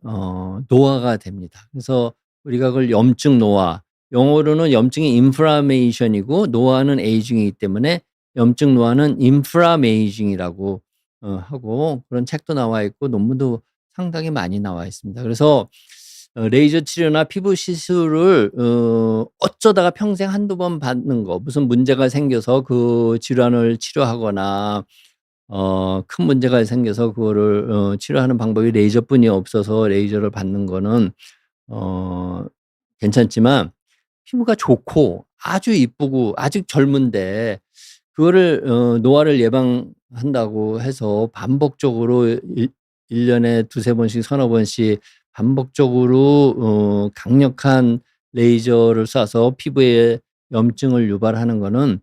노화가 됩니다. 그래서 우리가 그걸 염증 노화, 영어로는 염증이 인플라메이션이고 노화는 에이징이기 때문에 염증 노화는 인플라메이징이라고 하고, 그런 책도 나와 있고 논문도 상당히 많이 나와 있습니다. 그래서 레이저 치료나 피부 시술을 어쩌다가 평생 한두 번 받는 거, 무슨 문제가 생겨서 그 질환을 치료하거나 큰 문제가 생겨서 그거를 치료하는 방법이 레이저뿐이 없어서 레이저를 받는 거는 괜찮지만, 피부가 좋고 아주 이쁘고 아직 젊은데 그거를 노화를 예방한다고 해서 반복적으로 1 년에 2-3 번씩 서너 번씩 반복적으로 강력한 레이저를 쏴서 피부에 염증을 유발하는 거는,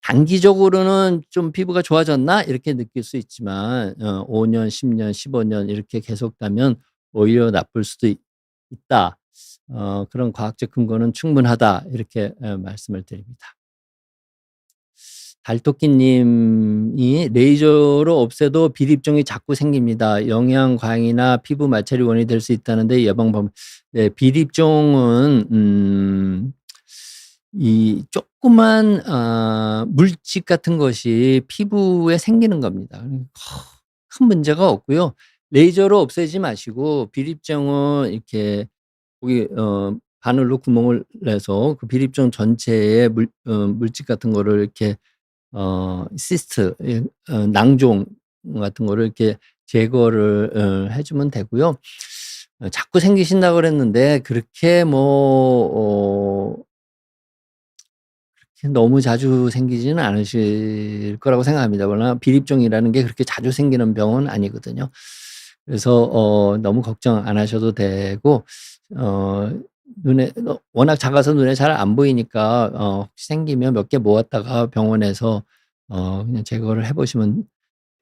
단기적으로는 좀 '피부가 좋아졌나?' 이렇게 느낄 수 있지만 5 년, 10 년, 15년 이렇게 계속되면 오히려 나쁠 수도 있다. 그런 과학적 근거는 충분하다, 이렇게 말씀을 드립니다. 달토끼 님이 레이저로 없애도 비립종이 자꾸 생깁니다. 영양 과잉이나 피부 마찰이 원인이 될 수 있다는데 예방 방법. 네, 비립종은 이 조그만 물집 같은 것이 피부에 생기는 겁니다. 큰 문제가 없고요. 레이저로 없애지 마시고 비립종은 이렇게 거기 바늘로 구멍을 내서 그 비립종 전체에 물집 같은 거를 이렇게 시스트, 낭종 같은 거를 이렇게 제거를 해 주면 되고요. 자꾸 생기신다고 그랬는데 그렇게 너무 자주 생기지는 않으실 거라고 생각합니다. 워낙 비립종이라는 게 그렇게 자주 생기는 병은 아니거든요. 그래서 너무 걱정 안 하셔도 되고, 눈에 워낙 작아서 눈에 잘 안 보이니까 혹시 생기면 몇 개 모았다가 병원에서 그냥 제거를 해 보시면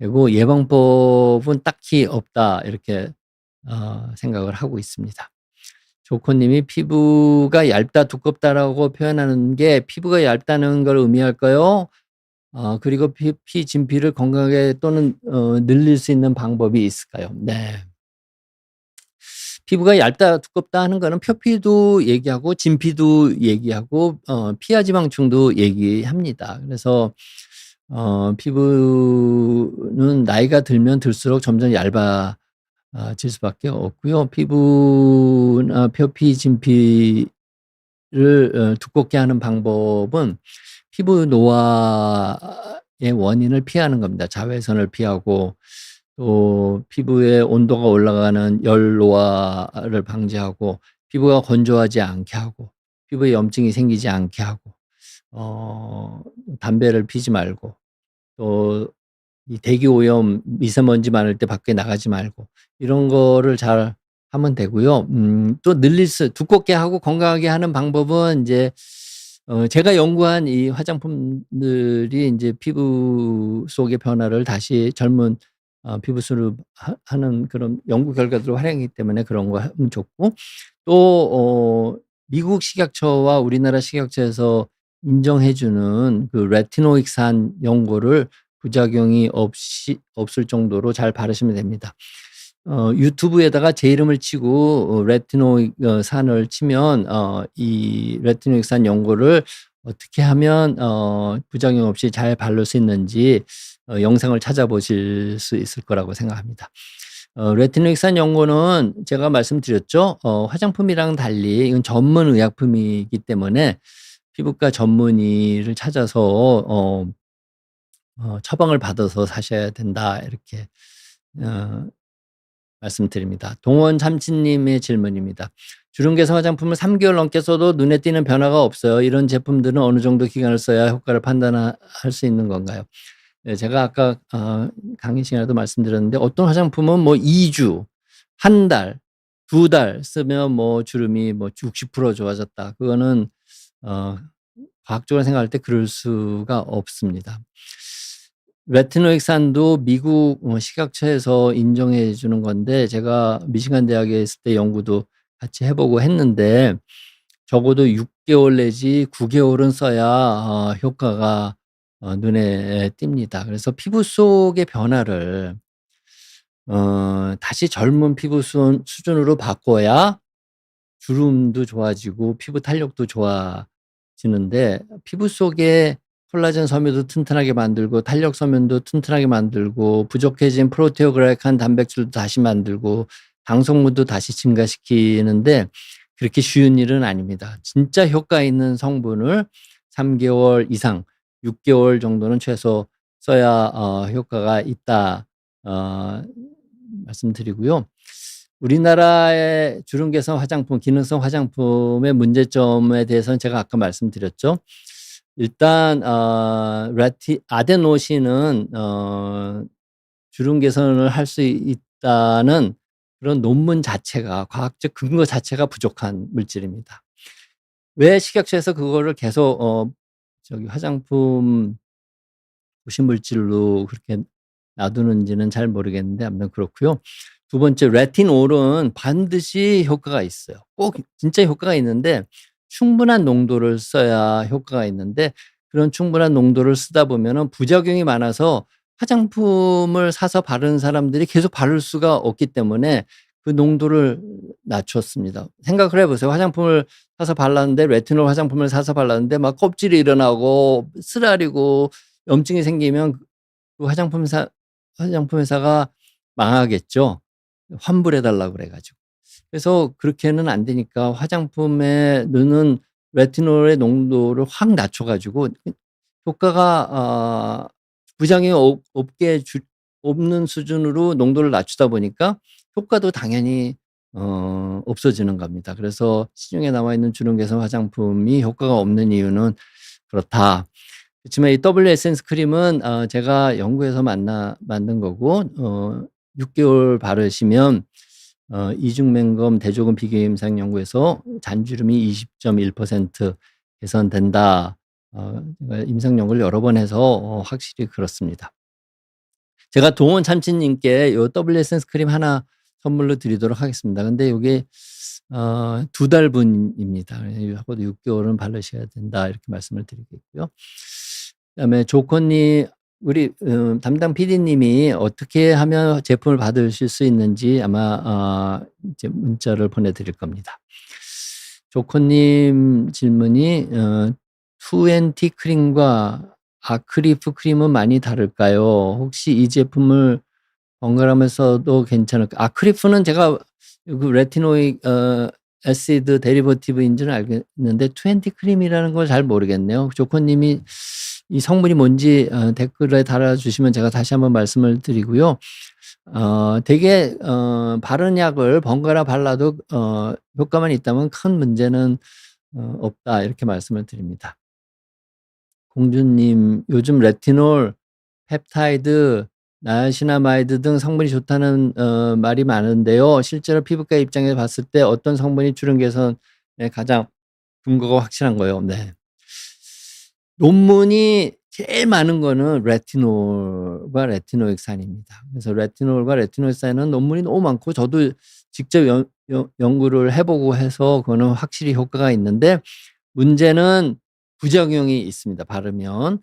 되고, '예방법은 딱히 없다.' 이렇게 생각을 하고 있습니다. 조코 님이 "피부가 얇다, 두껍다."라고 표현하는 게 피부가 얇다는 걸 의미할까요? 그리고 진피를 건강하게 또는 늘릴 수 있는 방법이 있을까요? 네. 피부가 얇다, 두껍다 하는 거는 표피도 얘기하고 진피도 얘기하고 피하지방층도 얘기합니다. 그래서 피부는 나이가 들면 들수록 점점 얇아질 수밖에 없고요. 피부나 표피, 진피를 두껍게 하는 방법은 피부 노화의 원인을 피하는 겁니다. 자외선을 피하고, 또 피부의 온도가 올라가는 열 노화를 방지하고, 피부가 건조하지 않게 하고, 피부에 염증이 생기지 않게 하고, 어 담배를 피지 말고, 또 이 대기 오염, 미세먼지 많을 때 밖에 나가지 말고, 이런 거를 잘 하면 되고요. 또 늘릴 수 두껍게 하고 건강하게 하는 방법은 인제 제가 연구한 이 화장품들이 인제 피부 속의 변화를 다시 젊은 피부수를 하는 그런 연구 결과들을 활용하기 때문에 그런 거 하면 좋고, 또 미국 식약처와 우리나라 식약처에서 인정해 주는 그 레티노익산 연고를 부작용이 없을 정도로 잘 바르시면 됩니다. 유튜브에다가 제 이름을 치고 레티노익 산을 치면 이 레티노익산 연고를 어떻게 하면 부작용 없이 잘 바를 수 있는지 영상을 찾아보실 수 있을 거라고 생각합니다. 레티노익산 연고는 제가 말씀드렸죠. 화장품이랑 달리 이건 전문 의약품이기 때문에 피부과 전문의를 찾아서 처방을 받아서 사셔야 된다, 이렇게 어 말씀드립니다. 동원 참치님의 질문입니다. 주름개선 화장품을 3개월 넘게 써도 눈에 띄는 변화가 없어요. 이런 제품들은 어느 정도 기간을 써야 효과를 판단할 수 있는 건가요? 네, 제가 아까 강의 시간에도 말씀드렸는데, 어떤 화장품은 뭐 2주, 한 달, 2달 쓰면 뭐 주름이 뭐 60% 좋아졌다. 그거는 어 과학적으로 생각할 때 그럴 수가 없습니다. 레티노익산도 미국 식약처에서 인정해 주는 건데, 제가 미시간 대학에 있을 때 연구도 같이 해 보고 했는데, 적어도 6 개월 내지 9 개월은 써야 효과가 눈에 띕니다. 그래서 피부 속의 변화를 다시 젊은 피부 수준으로 바꿔야 주름도 좋아지고 피부 탄력도 좋아지는데, 피부 속에 콜라겐 섬유도 튼튼하게 만들고 탄력 섬유도 튼튼하게 만들고 부족해진 프로테오글라이칸 단백질도 다시 만들고 방성물도 다시 증가시키는데, 그렇게 쉬운 일은 아닙니다. 진짜 효과 있는 성분을 3 개월 이상, 6 개월 정도는 최소 써야 효과가 있다 말씀드리고요. 우리나라의 주름 개선 화장품, 기능성 화장품의 문제점에 대해서는 제가 아까 말씀드렸죠. 일단 아데노신은 주름 개선을 할 수 있다는 그런 논문 자체가, 과학적 근거 자체가 부족한 물질입니다. 왜 식약처에서 그거를 계속 화장품 부신 물질로 그렇게 놔두는지는 잘 모르겠는데, 아무튼 그렇고요. 두 번째, 레티놀은 반드시 효과가 있어요. 꼭 진짜 효과가 있는데 충분한 농도를 써야 효과가 있는데, 그런 충분한 농도를 쓰다 보면은 부작용이 많아서 화장품을 사서 바르는 사람들이 계속 바를 수가 없기 때문에 그 농도를 낮췄습니다. 생각을 해 보세요. 화장품을 사서 발랐는데, 레티놀 화장품을 사서 발랐는데 막 껍질이 일어나고 쓰라리고 염증이 생기면 그 화장품 회사가 망하겠죠. 환불해 달라고 그래 가지고. 그래서 그렇게는 안 되니까 화장품에 넣는 레티놀의 농도를 확 낮춰 가지고 효과가 부작용이 없는 수준으로 농도를 낮추다 보니까 효과도 당연히 없어지는 겁니다. 그래서 시중에 나와 있는 주름 개선 화장품이 효과가 없는 이유는 그렇다. 그렇지만 이 더블유 에센스 크림은 제가 연구해서 만든 거고, 6 개월 바르시면 이중맹검 대조금 비교 임상 연구에서 잔주름이 20.1% 개선된다. 제가 임상 연구를 여러 번 해서 확실히 그렇습니다. 제가 동원 참치님께 요 더블유 에센스 크림 하나 선물로 드리도록 하겠습니다. 근데 요게 2 달분입니다. 적어도 6 개월은 바르셔야 된다, 이렇게 말씀을 드리겠고요. 그다음에 조커님, 우리 담당 PD님이 어떻게 하면 제품을 받으실 수 있는지 아마 이제 문자를 보내 드릴 겁니다. 조커님 질문이 2NT 크림과 아크리프 크림은 많이 다를까요? 혹시 이 제품을 번갈아가면서 써도 괜찮을까? 아크리프는 제가 그 레티노익 애시드 데리버티브인 줄은 알겠는데 2NT 크림이라는 걸 잘 모르겠네요. 조커님이 이 성분이 뭔지 댓글에 달아주시면 제가 다시 한번 말씀을 드리고요. 되게 바른 약을 번갈아 발라도 효과만 있다면 큰 문제는 없다, 이렇게 말씀을 드립니다. 공주님, 요즘 레티놀, 펩타이드, 나야시나마이드 등 성분이 좋다는 말이 많은데요. 실제로 피부과 입장에서 봤을 때 어떤 성분이 주름 개선에 가장 근거가 확실한 거예요? 네. 논문이 제일 많은 거는 레티놀과 레티노익산입니다. 그래서 레티놀과 레티노익산은 논문이 너무 많고 저도 직접 연구를 해보고 해서 그거는 확실히 효과가 있는데 문제는 부작용이 있습니다. 바르면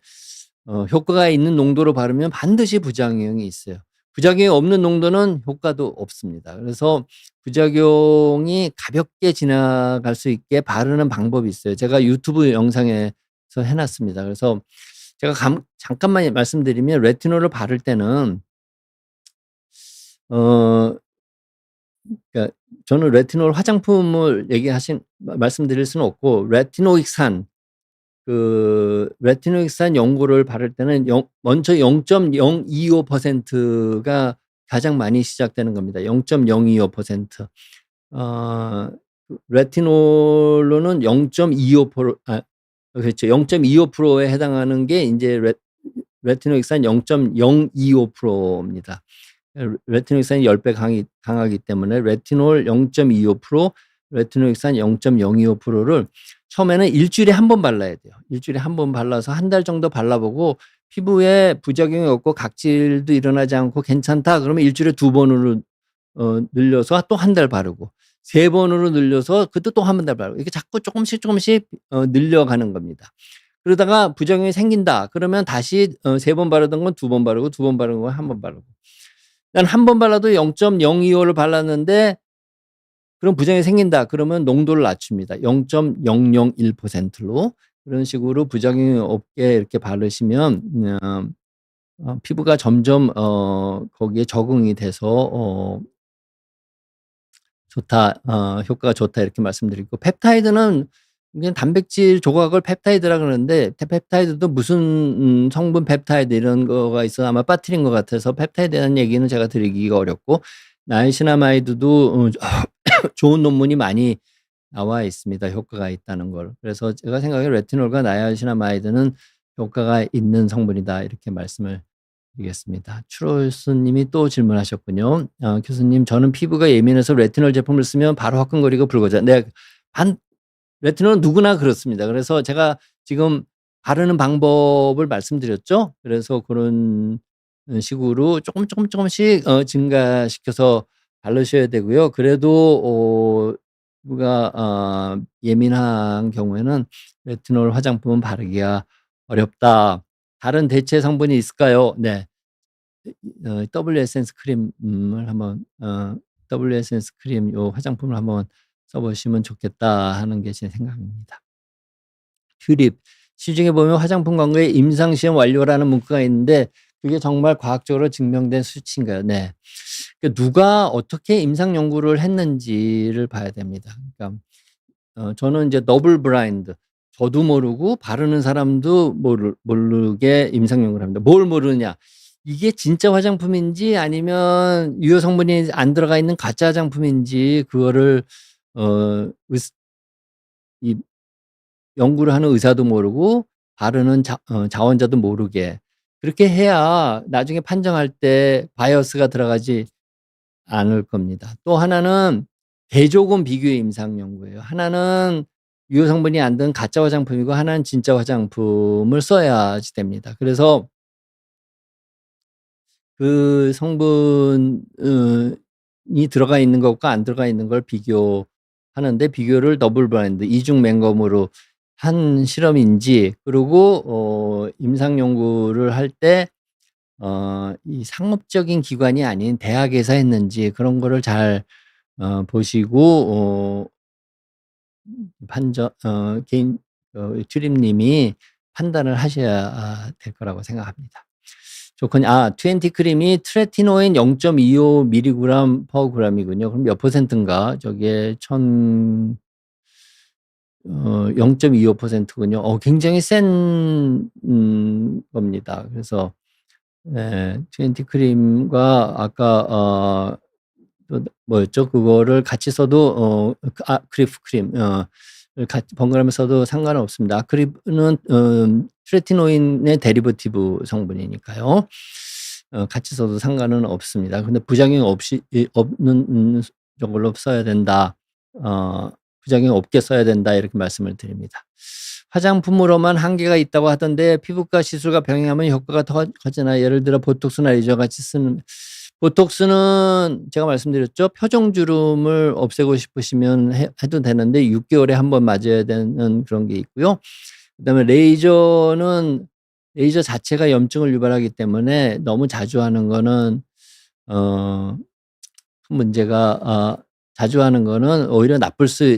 효과가 있는 농도로 바르면 반드시 부작용이 있어요. 부작용이 없는 농도는 효과도 없습니다. 그래서 부작용이 가볍게 지나갈 수 있게 바르는 방법이 있어요. 제가 유튜브 영상에서 해놨습니다. 그래서 제가 잠깐만 말씀드리면 레티놀을 바를 때는 그러니까 저는 레티놀 화장품을 말씀드릴 수는 없고 레티노익산 레티노익산 연고를 바를 때는 먼저 0.025%가 가장 많이 시작되는 겁니다. 0.025%. 레티놀로는 0.25% 그렇죠. 0.25%에 해당하는 게 이제 레티노익산 0.025%입니다. 레티노익산이 10배 강하기 때문에 레티놀 0.25%, 레티노익산 0.025%를 처음에는 일주일에 한 번 발라야 돼요. 일주일에 한 번 발라서 한 달 정도 발라보고 피부에 부작용이 없고 각질도 일어나지 않고 괜찮다 그러면 일주일에 2번으로 늘려서 또 한 달 바르고 3번으로 늘려서 그것도 또 한 달 바르고 이렇게 자꾸 조금씩 늘려가는 겁니다. 그러다가 부작용이 생긴다 그러면 다시 3번 바르던 건 2번 바르고 2번 바르는 건 1번 바르고 난 한 번 발라도 0.025를 발랐는데 그럼 부작용이 생긴다 그러면 농도를 낮춥니다. 0.001%로 그런 식으로 부작용이 없게 이렇게 바르시면 피부가 점점 거기에 적응이 돼서 좋다, 효과가 좋다 이렇게 말씀드리고 펩타이드는 그냥 단백질 조각을 펩타이드라 그러는데 펩타이드도 무슨 성분 펩타이드 이런 거가 있어 아마 빠뜨린 것 같아서 펩타이드라는 얘기는 제가 드리기가 어렵고 나이시나마이드도 좋은 논문이 많이 나와 있습니다. 효과가 있다는 걸. 그래서 제가 생각에 레티놀과 나이시나마이드는 효과가 있는 성분이다 이렇게 말씀을 드리겠습니다. 추로스님이 또 질문하셨군요. 교수님, 저는 피부가 예민해서 레티놀 제품을 쓰면 바로 화끈거리고 붉어져요. 네, 레티놀은 누구나 그렇습니다. 그래서 제가 지금 바르는 방법을 말씀드렸죠. 그래서 그런 식으로 조금씩 증가시켜서 바르셔야 되고요. 그래도 피부가 예민한 경우에는 레티놀 화장품은 바르기가 어렵다. 다른 대체 성분이 있을까요? 네. W 에센스 크림을 한번 W 에센스 크림 요 화장품을 한번 써보시면 좋겠다 하는 게 제 생각입니다. 튜립 시중에 보면 화장품 광고에 임상시험 완료라는 문구가 있는데 그게 정말 과학적으로 증명된 수치인가요? 네. 그러니까 누가 어떻게 임상 연구를 했는지를 봐야 됩니다. 그러니까 저는 이제 더블 블라인드 저도 모르고 바르는 사람도 모르게 임상 연구를 합니다. 뭘 모르느냐? 이게 진짜 화장품인지 아니면 유효 성분이 안 들어가 있는 가짜 화장품인지 그거를 이 연구를 하는 의사도 모르고 바르는 자원자도 모르게 그렇게 해야 나중에 판정할 때 바이어스가 들어가지 않을 겁니다. 또 하나는 대조금 비교의 임상 연구예요. 하나는 유효 성분이 안 든 가짜 화장품이고 하나는 진짜 화장품을 써야지 됩니다. 그래서 그 성분이 들어가 있는 것과 안 들어가 있는 걸 비교하는데 비교를 더블 블라인드 이중 맹검으로 한 실험인지 그리고 임상 연구를 할 때 이 상업적인 기관이 아닌 대학에서 했는지 그런 거를 잘 보시고 개인 튜립님이 판단을 하셔야 될 거라고 생각합니다. 좋군요. 20 크림이 트레티노인 0.25mg per g이군요. 그럼 몇 %인가? 저게 0.25%군요. 굉장히 센 겁니다. 그래서 20 크림과 아까 또 뭐였죠? 그거를 같이 써도 크리프 크림 같이 번갈아가며 써도 상관은 없습니다. 아크릴은 트레티노인의 데리버티브 성분이니까요. 같이 써도 상관은 없습니다. 근데 부작용이 없이 없는 저걸로 써야 된다. 부작용이 없게 써야 된다 이렇게 말씀을 드립니다. 화장품으로만 한계가 있다고 하던데 피부과 시술과 병행하면 효과가 더 커지나 예를 들어 보톡스나 레이저 같이 쓰는 보톡스는 제가 말씀드렸죠. 표정주름을 없애고 싶으시면 해도 되는데 6개월에 한 번 맞아야 되는 그런 게 있고요. 그다음에 레이저는 레이저 자체가 염증을 유발하기 때문에 너무 자주 하는 거는 큰 문제가 자주 하는 거는 오히려 나쁠 수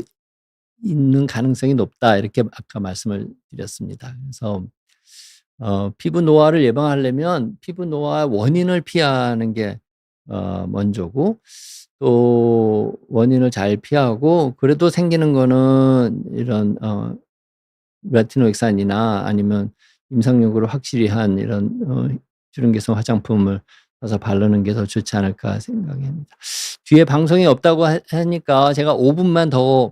있는 가능성이 높다 이렇게 아까 말씀을 드렸습니다. 그래서 피부 노화를 예방하려면 피부 노화 원인을 피하는 게 먼저고 또 원인을 잘 피하고 그래도 생기는 거는 이런 레티노엑산이나 아니면 임상용으로 확실히 한 이런 주름개선 화장품을 사서 바르는 게 더 좋지 않을까 생각이 합니다. 뒤에 방송이 없다고 하니까 제가 5분만 더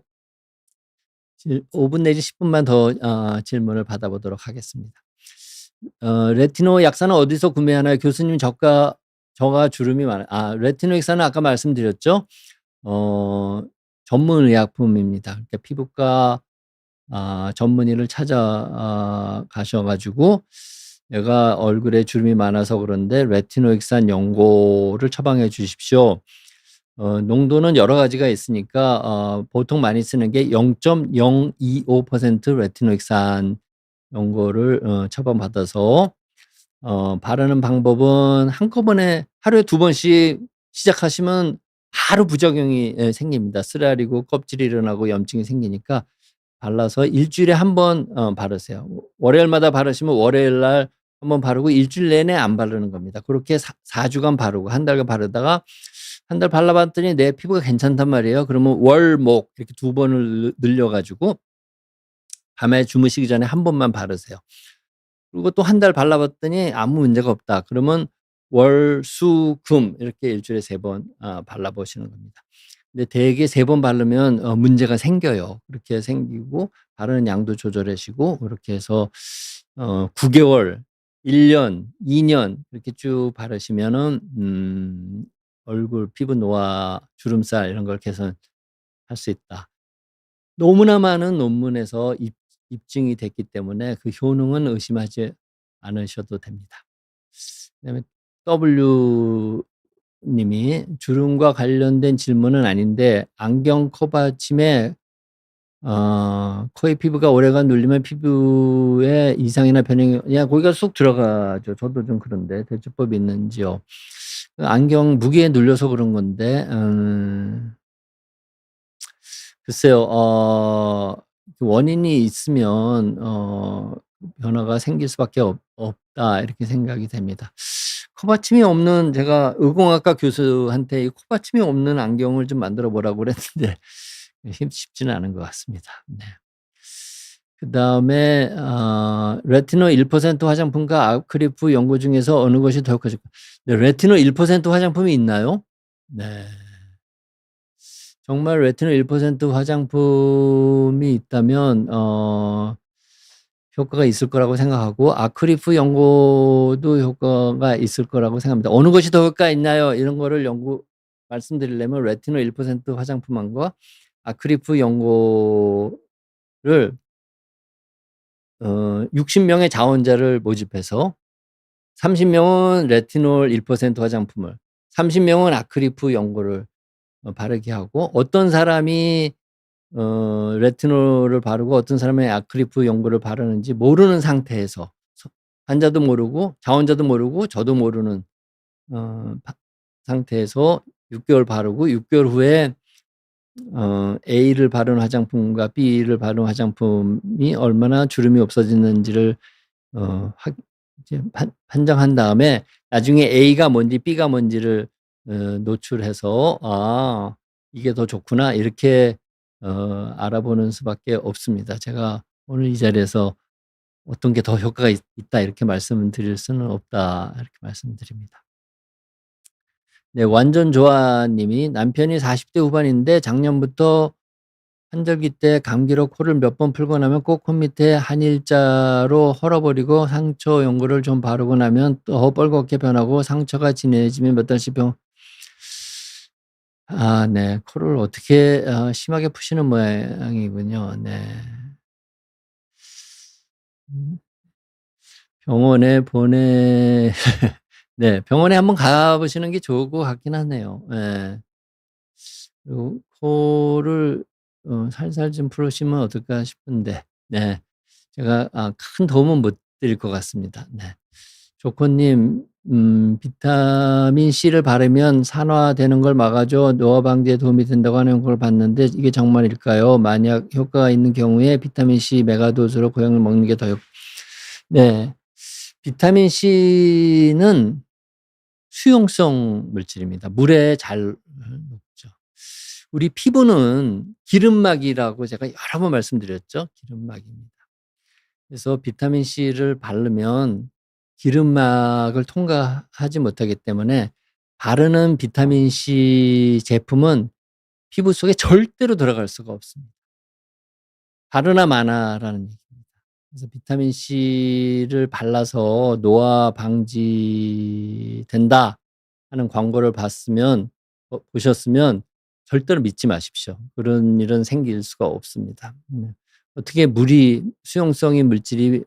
5분 내지 10분만 더 질문을 받아보도록 하겠습니다. 레티노 약사는 어디서 구매하나요? 교수님 저가 주름이 많아요. 레티노 약사는 아까 말씀드렸죠. 전문 의약품입니다. 그러니까 피부과 전문의를 찾아가셔가지고 내가 얼굴에 주름이 많아서 그런데 레티노엑산 연고를 처방해 주십시오. 농도는 여러 가지가 있으니까 보통 많이 쓰는 게 0.025% 레티노엑산 연고를 처방받아서 바르는 방법은 한꺼번에 하루에 2번씩 시작하시면 바로 부작용이 생깁니다. 쓰라리고 껍질이 일어나고 염증이 생기니까 발라서 일주일에 한 번 바르세요. 월요일마다 바르시면 월요일 날 한 번 바르고 일주일 내내 안 바르는 겁니다. 그렇게 4주간 바르고 한 달간 바르다가 한 달 발라봤더니 내 피부가 괜찮단 말이에요. 그러면 월, 목 이렇게 2번을 늘려가지고 밤에 주무시기 전에 한 번만 바르세요. 그리고 또 한 달 발라봤더니 아무 문제가 없다. 그러면 월, 수, 금 이렇게 일주일에 3번 발라보시는 겁니다. 근데 대개 3번 바르면 문제가 생겨요. 그렇게 생기고 바르는 양도 조절하시고 그렇게 해서 9개월, 1년, 2년 이렇게 쭉 바르시면은 얼굴 피부 노화, 주름살 이런 걸 개선할 수 있다. 너무나 많은 논문에서 입증이 됐기 때문에 그 효능은 의심하지 않으셔도 됩니다. 그다음에 W 님이 주름과 관련된 질문은 아닌데 안경 코받침에 코의 피부가 오래간 눌리면 피부에 이상이나 변형이 거기가 쑥 들어가죠. 저도 좀 그런데 대처법이 있는지요. 안경 무게에 눌려서 그런 건데 글쎄요. 원인이 있으면 변화가 생길 수밖에 없다 이렇게 생각이 됩니다. 코받침이 없는 제가 의공학과 교수한테 이 코받침이 없는 안경을 좀 만들어 보라고 그랬는데 쉽지는 않은 것 같습니다. 네. 그다음에 레티노 1% 화장품과 아크릴프 연고 중에서 어느 것이 더 효과적일까요? 네, 레티노 1% 화장품이 있나요? 네. 정말 레티노 1% 화장품이 있다면 효과가 있을 거라고 생각하고 아크릴프 연고도 효과가 있을 거라고 생각합니다. 어느 것이 더 효과가 있나요? 이런 거를 말씀드리려면 레티노 1% 화장품과 아크릴프 연고를 60명의 자원자를 모집해서 30명은 레티놀 1% 화장품을 30명은 아크릴프 연고를 바르게 하고 어떤 사람이 레티놀을 바르고 어떤 사람이 아크릴프 연고를 바르는지 모르는 상태에서 환자도 모르고 자원자도 모르고 저도 모르는 상태에서 6개월 바르고 6개월 후에 A를 바른 화장품과 B를 바른 화장품이 얼마나 주름이 없어지는지를 이제 판정한 다음에 나중에 A가 뭔지 B가 뭔지를 노출해서 이게 더 좋구나 이렇게 알아보는 수밖에 없습니다. 제가 오늘 이 자리에서 어떤 게 더 효과가 있다 이렇게 말씀드릴 수는 없다 이렇게 말씀드립니다. 네, 완전 조아 님이 남편이 40대 후반인데 작년부터 환절기 때 감기로 코를 몇 번 풀고 나면 꼭 코 밑에 한일자로 헐어버리고 상처 연고를 좀 바르고 나면 더 뻘겋게 변하고 상처가 진해지면 몇 달씩 네. 코를 어떻게 심하게 푸시는 모양이군요. 네. 음. 병원에 보내 네. 병원에 한번 가 보시는 게 좋을 것 같긴 하네요. 예. 그리고 코를 살살 좀 풀으시면 어떨까 싶은데 네. 제가 큰 도움은 못 드릴 것 같습니다. 네. 조코님 비타민 C를 바르면 산화되는 걸 막아줘 노화 방지에 도움이 된다고 하는 걸 봤는데 이게 정말일까요? 만약 효과가 있는 경우에 비타민 C 메가도즈로 고약을 먹는 게 더 네. 비타민 C는 수용성 물질입니다. 물에 잘 녹죠. 우리 피부는 기름막이라고 제가 여러 번 말씀드렸죠. 기름막입니다. 그래서 비타민 C를 바르면 기름막을 통과하지 못하기 때문에 바르는 비타민 C 제품은 피부 속에 절대로 들어갈 수가 없습니다. 바르나 마나라는 얘기입니다. 그래서 비타민 C를 발라서 노화 방지된다 하는 광고를 보셨으면 절대로 믿지 마십시오. 그런 일은 생길 수가 없습니다. 네. 어떻게 물이 수용성인 물질이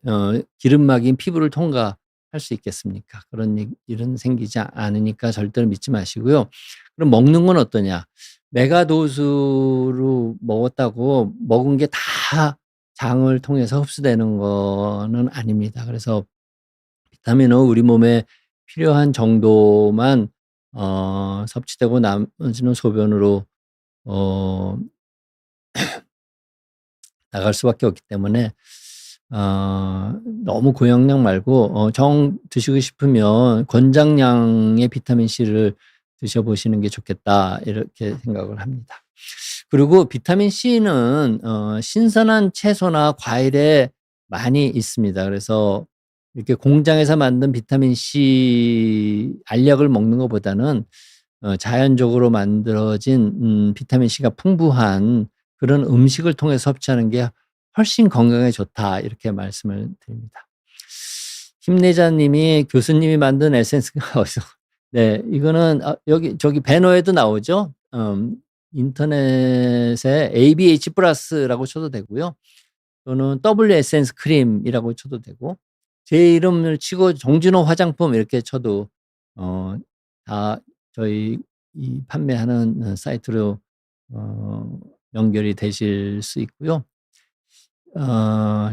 기름막인 피부를 통과할 수 있겠습니까? 그런 일은 생기지 않으니까 절대로 믿지 마시고요. 그럼 먹는 건 어떠냐? 메가도수로 먹었다고 먹은 게 다 장을 통해서 흡수되는 거는 아닙니다. 그래서 비타민은 우리 몸에 필요한 정도만 섭취되고 나머지는 소변으로 어 나갈 수밖에 없기 때문에 너무 고용량 말고 정 드시고 싶으면 권장량의 비타민 C를 드셔 보시는 게 좋겠다 이렇게 생각을 합니다. 그리고 비타민 C는 신선한 채소나 과일에 많이 있습니다. 그래서 이렇게 공장에서 만든 비타민 C 알약을 먹는 것보다는 자연적으로 만들어진 비타민 C가 풍부한 그런 음식을 통해서 섭취하는 게 훨씬 건강에 좋다 이렇게 말씀을 드립니다. 힘내자 님이 교수님이 만든 에센스가 어디서 네. 이거는 저기 배너에도 나오죠. 인터넷에 ABH 플러스라고 쳐도 되고요. 또는 W 에센스 크림이라고 쳐도 되고 제 이름을 치고 정진호 화장품 이렇게 쳐도 다 저희 이 판매하는 사이트로 연결이 되실 수 있고요.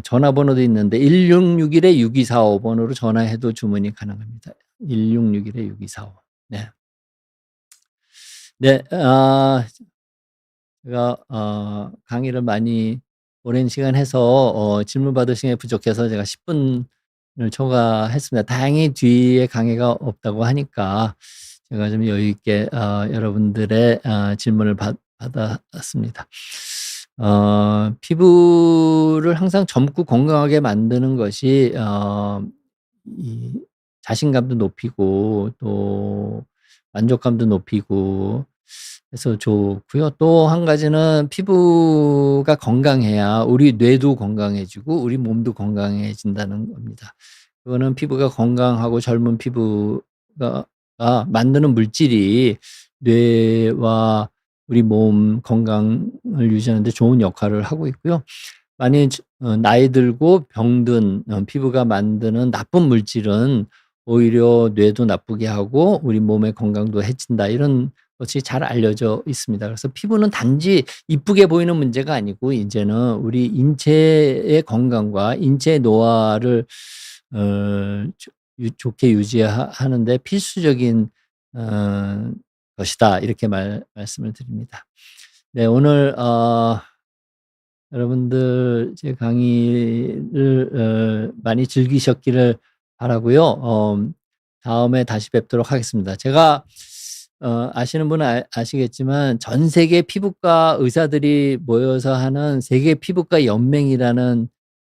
전화번호도 있는데 1661-6245 번으로 전화해도 주문이 가능합니다. 1661-6245. 네. 네. 제가 강의를 많이 오랜 시간 해서 질문 받을 시간이 부족해서 제가 10분을 초과했습니다. 다행히 뒤에 강의가 없다고 하니까 제가 좀 여유 있게 여러분들의 질문을 받았습니다. 피부를 항상 젊고 건강하게 만드는 것이 이 자신감도 높이고 또 만족감도 높이고 해서 좋고요. 또 한 가지는 피부가 건강해야 우리 뇌도 건강해지고 우리 몸도 건강해진다는 겁니다. 그거는 피부가 건강하고 젊은 피부가 만드는 물질이 뇌와 우리 몸 건강을 유지하는 데 좋은 역할을 하고 있고요. 만일 나이 들고 병든 피부가 만드는 나쁜 물질은 오히려 뇌도 나쁘게 하고 우리 몸의 건강도 해친다. 이런 것이 잘 알려져 있습니다. 그래서 피부는 단지 이쁘게 보이는 문제가 아니고 인제는 우리 인체의 건강과 인체의 노화를 좋게 유지하는 데 필수적인 것이다. 이렇게 말씀을 드립니다. 네. 오늘 여러분들 제 강의를 많이 즐기셨기를 바라고요. 다음에 다시 뵙도록 하겠습니다. 제가 아시는 분은 아시겠지만 전 세계 피부과 의사들이 모여서 하는 세계 피부과 연맹이라는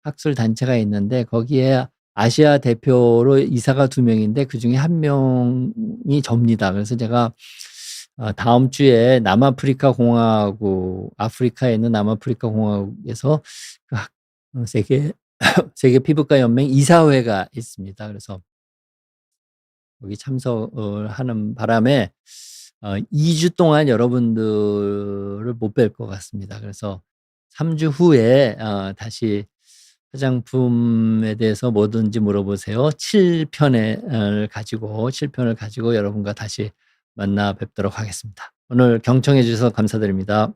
학술 단체가 있는데 거기에 아시아 대표로 이사가 2명인데 그중에 1명이 접니다. 그래서 제가 다음 주에 남아프리카 공화국, 아프리카에 있는 남아프리카 공화국에서 그 세계 세계 피부과 연맹 이사회가 있습니다. 그래서 거기 참석을 하는 바람에 2주 동안 여러분들을 못 뵐 것 같습니다. 그래서 3주 후에 다시 화장품에 대해서 뭐든지 물어보세요. 7 편을 가지고 여러분과 다시 만나 뵙도록 하겠습니다. 오늘 경청해 주셔서 감사드립니다.